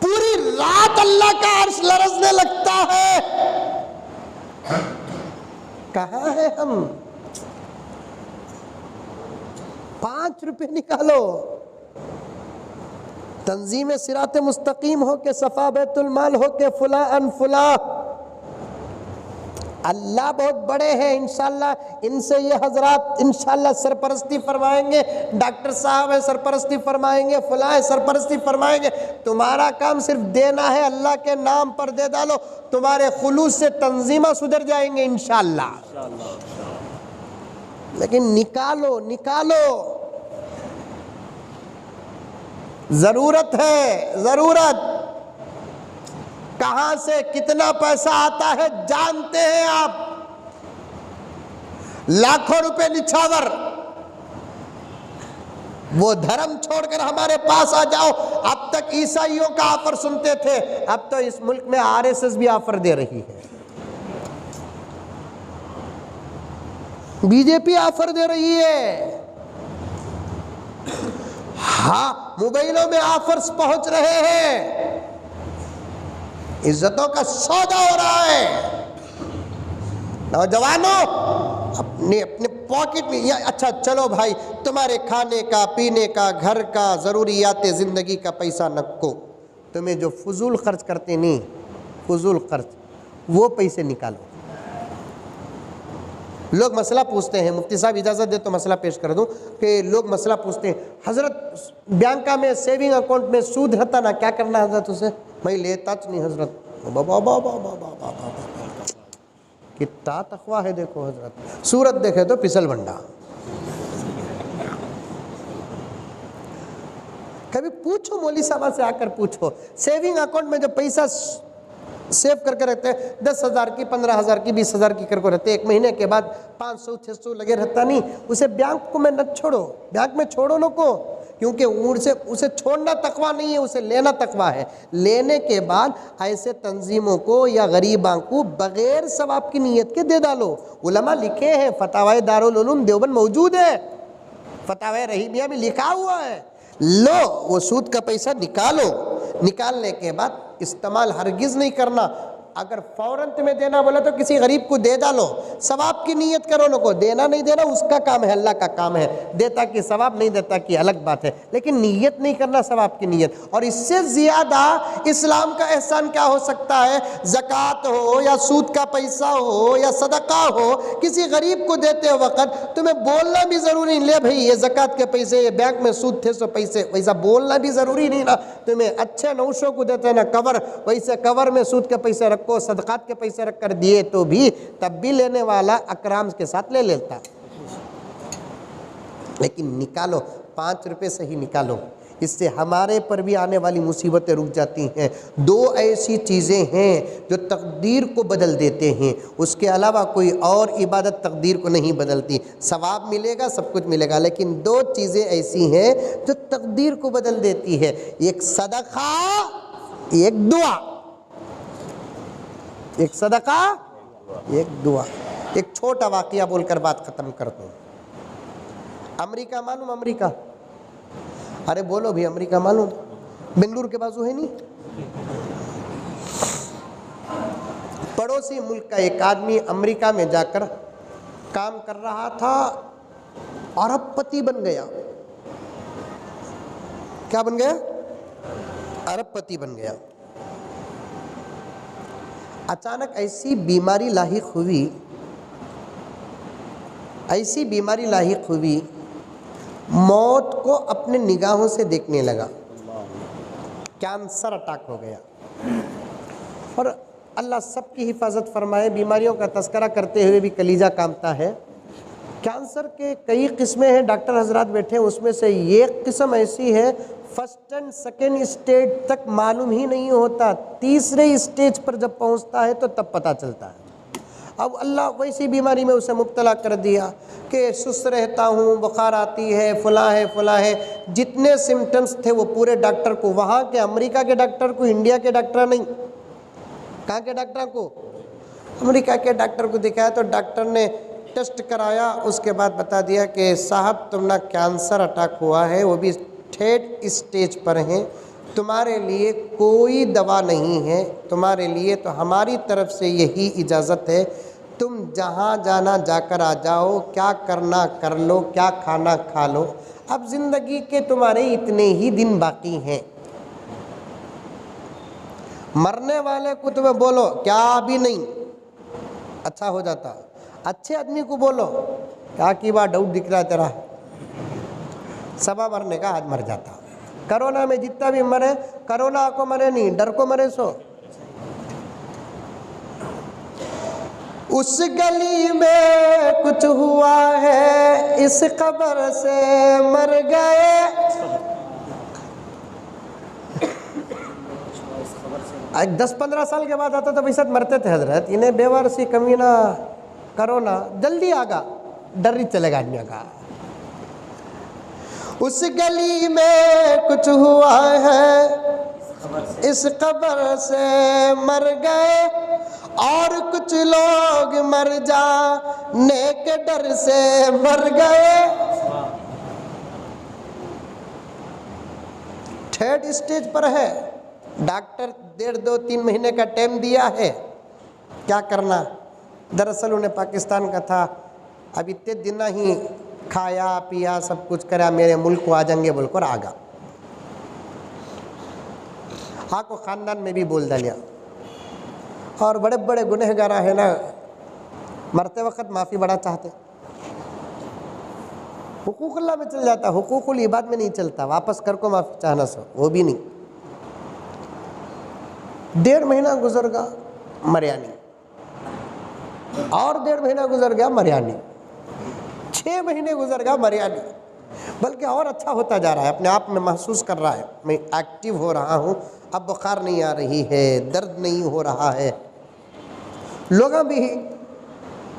پوری رات اللہ کا عرش لرزنے لگتا ہے. کہاں ہے ہم؟ 5 روپے نکالو، تنظیم صراط مستقیم ہو کے، صفا بیت المال ہو کے، فلاں ان فلاں. اللہ بہت بڑے ہیں، انشاءاللہ ان سے یہ حضرات انشاءاللہ سرپرستی فرمائیں گے، ڈاکٹر صاحب ہیں سرپرستی فرمائیں گے، فلاں ہیں سرپرستی فرمائیں گے. تمہارا کام صرف دینا ہے، اللہ کے نام پر دے ڈالو، تمہارے خلوص سے تنظیمہ سدھر جائیں گے انشاءاللہ. لیکن نکالو، ضرورت ہے، ضرورت. کہاں سے کتنا پیسہ آتا ہے جانتے ہیں آپ؟ لاکھوں روپے نچھاور. وہ دھرم چھوڑ کر ہمارے پاس آ جاؤ. اب تک عیسائیوں کا آفر سنتے تھے، اب تو اس ملک میں RSS بھی آفر دے رہی ہے، BJP آفر دے رہی ہے. ہاں، موبائلوں میں آفرز پہنچ رہے ہیں، عزتوں کا سودا ہو رہا ہے. نوجوانوں اپنے پاکٹ میں اچھا چلو بھائی، تمہارے کھانے کا، پینے کا، گھر کا، ضروریات زندگی کا پیسہ نکو. تمہیں جو فضول خرچ کرتے نہیں، فضول خرچ، وہ پیسے نکالو. لوگ مسئلہ پوچھتے ہیں، مفتی صاحب اجازت دے تو مسئلہ پیش کر دوں کہ لوگ مسئلہ پوچھتے ہیں حضرت بینکا میں سیونگ اکاؤنٹ میں سود رہتا نا، کیا کرنا حضرت اسے؟ میں لیتا نہیں حضرت. کتنا تقویٰ ہے دیکھو حضرت، صورت دیکھے تو پسل بنڈا. کبھی پوچھو مولوی صاحبہ سے آ کر پوچھو، سیونگ اکاؤنٹ میں جو پیسہ سیو کر کے رہتے ہیں 10,000 کی، 15,000 کی، 20,000 کی کر کے رہتے ہیں، 1 مہینے کے بعد 500 600 لگے رہتا نہیں، اسے بینک کو میں نہ چھوڑو، بینک میں چھوڑو نہ کو، کیونکہ اسے چھوڑنا تقویٰ نہیں ہے، اسے لینا تقویٰ ہے. لینے کے بعد ایسے تنظیموں کو یا غریباں کو بغیر ثواب کی نیت کے دے ڈالو. علماء لکھے ہیں، فتاوی دارالعلوم دیوبند موجود ہے، فتاوی رحیمیہ میں لکھا ہوا ہے. لو وہ سود کا پیسہ نکالو، نکالنے کے بعد استعمال ہرگز نہیں کرنا. اگر فوراً تمہیں دینا بولا تو کسی غریب کو دے ڈالو، ثواب کی نیت کرو نہ کو. دینا نہیں دینا اس کا کام ہے، اللہ کا کام ہے، دیتا کہ ثواب، نہیں دیتا کہ الگ بات ہے، لیکن نیت نہیں کرنا ثواب کی نیت. اور اس سے زیادہ اسلام کا احسان کیا ہو سکتا ہے؟ زکوٰۃ ہو یا سود کا پیسہ ہو یا صدقہ ہو، کسی غریب کو دیتے وقت تمہیں بولنا بھی ضروری نہیں، لے بھائی یہ زکوٰۃ کے پیسے، یہ بینک میں سود تھے سو پیسے، ویسا بولنا بھی ضروری نہیں نا. تمہیں اچھے نوشوں کو دیتے نا کور، ویسے کور میں سود کے پیسے رکھو، رکھو, صدقات کے پیسے رکھ کر دیے تو بھی تب بھی لینے والا اکرام کے ساتھ لے لیتا. لیکن نکالو 5 روپے سے ہی نکالو, اس سے ہمارے پر بھی آنے والی مصیبتیں رک جاتی ہیں. 2 ایسی چیزیں ہیں جو تقدیر کو بدل دیتے ہیں, اس کے علاوہ کوئی اور عبادت تقدیر کو نہیں بدلتی. ثواب ملے گا, سب کچھ ملے گا, لیکن 2 چیزیں ایسی ہیں جو تقدیر کو بدل دیتی ہے, ایک صدقہ, ایک دعا. ایک صدقہ, ایک دعا. ایک چھوٹا واقعہ بول کر بات ختم کرتا ہوں. امریکہ معلوم, امریکہ, ارے بولو بھی, امریکہ معلوم, بنگلور کے بازو ہے نہیں. پڑوسی ملک کا ایک آدمی امریکہ میں جا کر کام کر رہا تھا, ارب پتی بن گیا. کیا بن گیا؟ ارب پتی بن گیا. اچانک ایسی بیماری لاحق ہوئی, ایسی بیماری لاحق ہوئی, موت کو اپنے نگاہوں سے دیکھنے لگا. کینسر اٹیک ہو گیا. اور اللہ سب کی حفاظت فرمائے, بیماریوں کا تذکرہ کرتے ہوئے بھی کلیجہ کانپتا ہے. کینسر کے کئی قسمیں ہیں, ڈاکٹر حضرات بیٹھے, اس میں سے ایک قسم ایسی ہے فرسٹ اینڈ سیکنڈ اسٹیج تک معلوم ہی نہیں ہوتا, تیسرے اسٹیج پر جب پہنچتا ہے تو تب پتہ چلتا ہے. اب اللہ ویسی بیماری میں اسے مبتلا کر دیا کہ سست رہتا ہوں, بخار آتی ہے, فلاں ہے فلاں ہے. جتنے سمٹمز تھے وہ پورے ڈاکٹر کو, وہاں کے امریکہ کے ڈاکٹر کو, انڈیا کے ڈاکٹر نہیں, کہاں کے ڈاکٹر کو, امریکہ کے ڈاکٹر کو دکھایا. تو ڈاکٹر نے ٹیسٹ کرایا, اس کے بعد بتا دیا کہ صاحب تم نہ کینسر اٹیک ہوا ہے, وہ بھی 3rd اسٹیج پر ہیں, تمہارے لیے کوئی دوا نہیں ہے, تمہارے لیے تو ہماری طرف سے یہی اجازت ہے, تم جہاں جانا جا کر آ جاؤ, کیا کرنا کر لو, کیا کھانا کھا لو, اب زندگی کے تمہارے اتنے ہی دن باقی ہیں. مرنے والے کو تمہیں بولو کیا ابھی نہیں, اچھا ہو جاتا. اچھے آدمی کو بولو کیا کی بات ڈاؤٹ دکھ رہا ہے تیرا, سبا مرنے کا آج مر جاتا. کرونا میں جتنا بھی مرے, کرونا کو مرے نہیں, ڈر کو مرے. سو اس گلی میں کچھ ہوا ہے, اس قبر سے مر گئے. 10-15 سال کے بعد آتا تو ویسے مرتے تھے حضرت. انہیں بیوارسی کمینہ کرونا جلدی آگا, ڈر ہی چلے گا آدمی کا. اس گلی میں کچھ ہوا ہے, اس قبر سے مر گئے, اور کچھ لوگ مر جانے کے ڈر سے مر گئے. 3rd اسٹیج پر ہے, ڈاکٹر 1.5-2-3 مہینے کا ٹائم دیا ہے, کیا کرنا. دراصل انہیں پاکستان کا تھا, اب اتنے دن ہی کھایا پیا سب کچھ کرا, میرے ملک کو آ جائیں گے بول کر آگا. ہاں کو خاندان میں بھی بول دیا, اور بڑے بڑے گنہگار ہیں نا, مرتے وقت معافی بڑا چاہتے, حقوق اللہ میں چل جاتا, حقوق العباد میں نہیں چلتا. واپس کر کو معافی چاہنا سو, وہ بھی نہیں. 1.5 مہینہ گزر گا مریا نہیں, اور 1.5 مہینہ گزر گیا مریا نہیں, 6 مہینے گزر گیا مریا نہیں. بلکہ اور اچھا ہوتا جا رہا ہے, اپنے آپ میں محسوس کر رہا ہے میں ایکٹیو ہو رہا ہوں, اب بخار نہیں آ رہی ہے, درد نہیں ہو رہا ہے. لوگاں بھی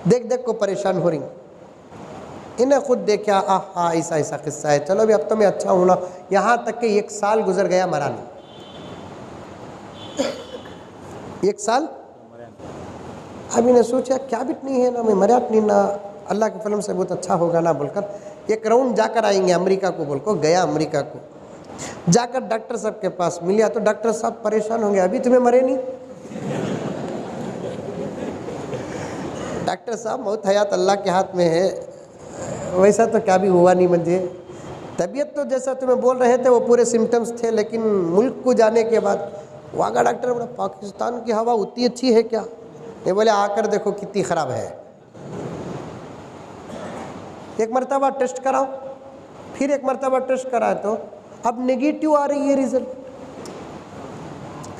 دیکھ دیکھ کو پریشان ہو رہی, انہیں خود دیکھا ہاں ایسا ایسا قصہ ہے, چلو بھی اب تو میں اچھا ہوں نا. یہاں تک کہ 1 سال گزر گیا مرا نہیں, 1 سال. اب نے سوچا کیا بٹنی ہے نا, میں مریا نہیں نا, اللہ کے فضل سے بہت اچھا ہوگا نا بول کر 1 راؤنڈ جا کر آئیں گے امریکہ کو بول کو گیا. امریکہ کو جا کر ڈاکٹر صاحب کے پاس ملیا تو ڈاکٹر صاحب پریشان ہوں گے, ابھی تمہیں مرے نہیں. ڈاکٹر صاحب موت حیات اللہ کے ہاتھ میں ہے, ویسا تو کیا بھی ہوا نہیں مجھے, طبیعت تو جیسا تمہیں بول رہے تھے وہ پورے سمٹمز تھے, لیکن ملک کو جانے کے بعد وہاں کا ڈاکٹر بولا پاکستان کی ہوا اتنی اچھی ہے کیا. یہ بولے آ کر دیکھو کتنی خراب ہے. 1 مرتبہ ٹیسٹ کراؤ, پھر 1 مرتبہ ٹیسٹ کرائے تو اب نگیٹیو آ رہی ہے ریزلٹ.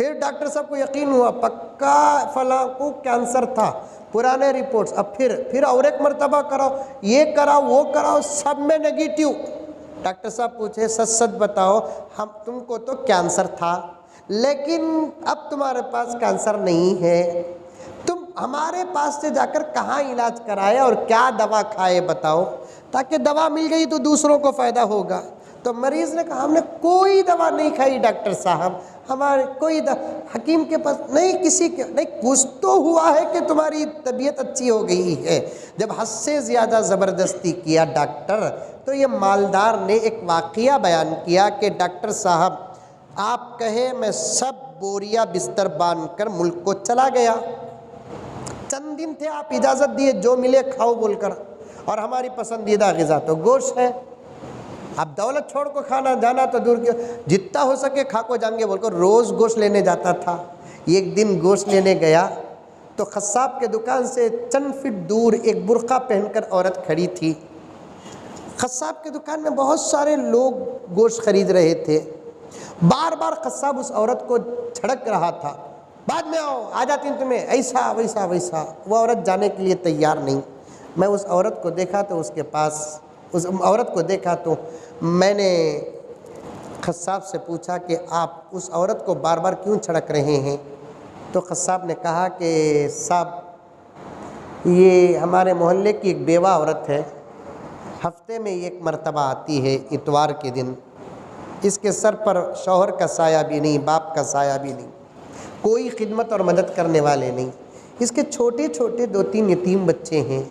پھر ڈاکٹر صاحب کو یقین ہوا پکا فلاں کو کینسر تھا، پرانے رپورٹس، اب پھر اور ایک مرتبہ کراؤ، یہ کراؤ وہ کراؤ، سب میں نگیٹیو۔ ڈاکٹر صاحب پوچھے سچ سچ بتاؤ، تم کو تو کینسر تھا لیکن اب تمہارے پاس کینسر نہیں ہے، تم ہمارے پاس سے جا کر کہاں علاج کرائے اور کیا دوا کھائے بتاؤ، تاکہ دوا مل گئی تو دوسروں کو فائدہ ہوگا۔ تو مریض نے کہا ہم نے کوئی دوا نہیں کھائی ڈاکٹر صاحب، ہمارے کوئی حکیم کے پاس نہیں، کسی کے نہیں، کچھ تو ہوا ہے کہ تمہاری طبیعت اچھی ہو گئی ہے۔ جب حد سے زیادہ زبردستی کیا ڈاکٹر، تو یہ مالدار نے ایک واقعہ بیان کیا کہ ڈاکٹر صاحب آپ کہے میں سب بوریا بستر باندھ کر ملک کو چلا گیا، چند دن تھے، آپ اجازت دیے جو ملے کھاؤ بول کر، اور ہماری پسندیدہ غذا تو گوشت ہے، اب دولت چھوڑ کو کھانا جانا تو دور کے، جتنا ہو سکے کھا کو جائیں گے بول کر روز گوشت لینے جاتا تھا۔ ایک دن گوشت لینے گیا تو قصاب کے دکان سے چند فٹ دور ایک برقع پہن کر عورت کھڑی تھی۔ قصاب کے دکان میں بہت سارے لوگ گوشت خرید رہے تھے، بار بار قصاب اس عورت کو جھڑک رہا تھا، بعد میں آؤ، آ جاتی ہوں تمہیں، ایسا ویسا ویسا۔ وہ عورت جانے کے لیے تیار نہیں۔ میں اس عورت کو دیکھا تو اس عورت کو دیکھا تو میں نے قصاب سے پوچھا کہ آپ اس عورت کو بار بار کیوں جھڑک رہے ہیں؟ تو قصاب نے کہا کہ صاحب یہ ہمارے محلے کی ایک بیوہ عورت ہے، ہفتے میں ایک مرتبہ آتی ہے اتوار کے دن، اس کے سر پر شوہر کا سایہ بھی نہیں، باپ کا سایہ بھی نہیں، کوئی خدمت اور مدد کرنے والے نہیں، اس کے چھوٹے چھوٹے 2-3 یتیم بچے ہیں،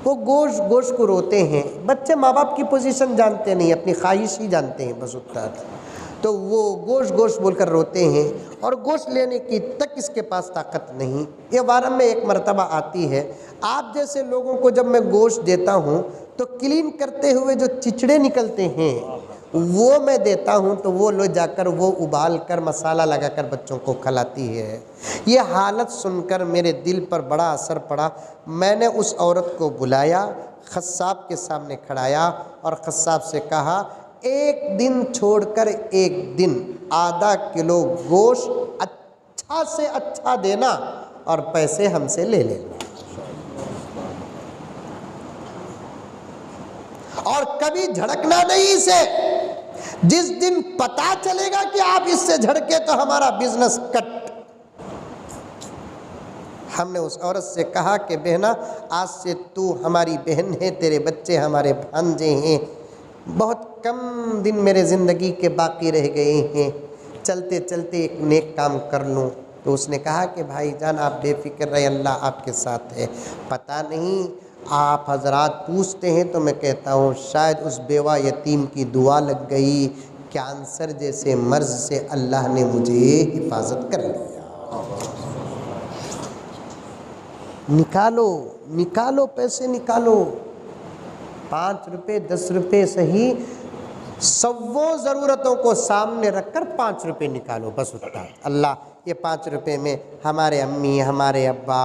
وہ گوشت کو روتے ہیں، بچے ماں باپ کی پوزیشن جانتے نہیں، اپنی خواہش ہی جانتے ہیں بس اتنا، تو وہ گوشت بول کر روتے ہیں، اور گوشت لینے کی تک اس کے پاس طاقت نہیں۔ یہ وارم میں ایک مرتبہ آتی ہے۔ آپ جیسے لوگوں کو جب میں گوشت دیتا ہوں تو کلین کرتے ہوئے جو چچڑے نکلتے ہیں وہ میں دیتا ہوں، تو وہ لے جا کر وہ ابال کر مسالہ لگا کر بچوں کو کھلاتی ہے۔ یہ حالت سن کر میرے دل پر بڑا اثر پڑا۔ میں نے اس عورت کو بلایا، قصاب کے سامنے کھڑایا اور قصاب سے کہا ایک دن چھوڑ کر ایک دن آدھا کلو گوشت اچھا سے اچھا دینا اور پیسے ہم سے لے لینا، اور کبھی جھڑکنا نہیں اسے۔ جس دن پتا چلے گا کہ آپ اس سے جھڑکے تو ہمارا بزنس کٹ۔ ہم نے اس عورت سے کہا کہ بہنا آج سے تو ہماری بہن ہے، تیرے بچے ہمارے بھانجے ہیں، بہت کم دن میرے زندگی کے باقی رہ گئے ہیں، چلتے چلتے ایک نیک کام کر لوں۔ تو اس نے کہا کہ بھائی جان آپ بے فکر رہے، اللہ آپ کے ساتھ ہے۔ پتہ نہیں آپ حضرات پوچھتے ہیں تو میں کہتا ہوں شاید اس بیوہ یتیم کی دعا لگ گئی، کینسر جیسے مرض سے اللہ نے مجھے حفاظت کر لیا۔ نکالو پیسے نکالو، 5 روپے 10 روپے صحیح، 100 ضرورتوں کو سامنے رکھ کر 5 روپے نکالو، بس اتنا۔ اللہ یہ 5 روپے میں ہمارے امی، ہمارے ابا،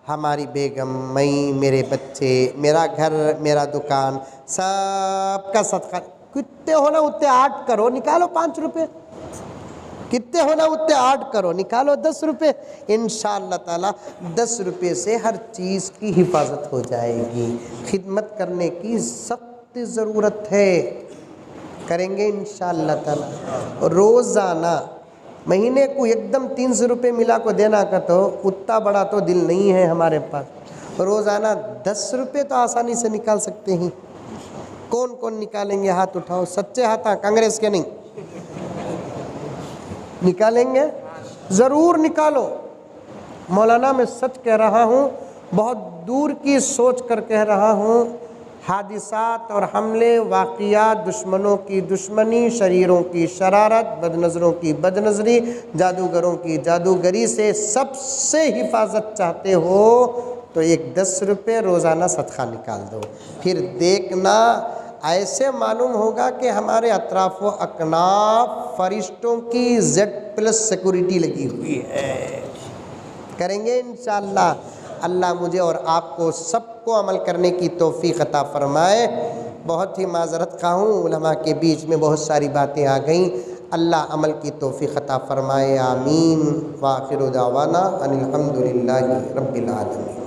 ہماری بیگم، میں، میرے بچے، میرا گھر، میرا دکان، سب کا صدقہ، کتنے ہونا اتنے 8 کرو، نکالو 5 روپے، کتنے ہونا اتنے 8 کرو، نکالو 10 روپے، انشاءاللہ تعالی 10 روپے سے ہر چیز کی حفاظت ہو جائے گی۔ خدمت کرنے کی سخت ضرورت ہے، کریں گے انشاءاللہ تعالی۔ روزانہ مہینے کو ایک دم 300 روپے ملا کو دینا کا تو اتنا بڑا تو دل نہیں ہے ہمارے پاس، روزانہ 10 روپے تو آسانی سے نکال سکتے ہیں۔ کون کون نکالیں گے؟ ہاتھ اٹھاؤ، سچے ہاتھ، کانگریس کے نہیں، نکالیں گے؟ ضرور نکالو۔ مولانا میں سچ کہہ رہا ہوں، بہت دور کی سوچ کر کہہ رہا ہوں، حادثات اور حملے، واقعات، دشمنوں کی دشمنی، شریروں کی شرارت، بد نظروں کی بد نظری، جادوگروں کی جادوگری سے سب سے حفاظت چاہتے ہو تو ایک 10 روپے روزانہ صدقہ نکال دو، پھر دیکھنا ایسے معلوم ہوگا کہ ہمارے اطراف و اکناف فرشتوں کی Z+ سیکورٹی لگی ہوئی ہے۔ کریں گے انشاءاللہ۔ اللہ مجھے اور آپ کو سب کو عمل کرنے کی توفیق عطا فرمائے۔ بہت ہی معذرت خواہ ہوں، علماء کے بیچ میں بہت ساری باتیں آ گئیں، اللہ عمل کی توفیق عطا فرمائے، آمین۔ وآخر دعوانا ان الحمد للہ رب العالمین۔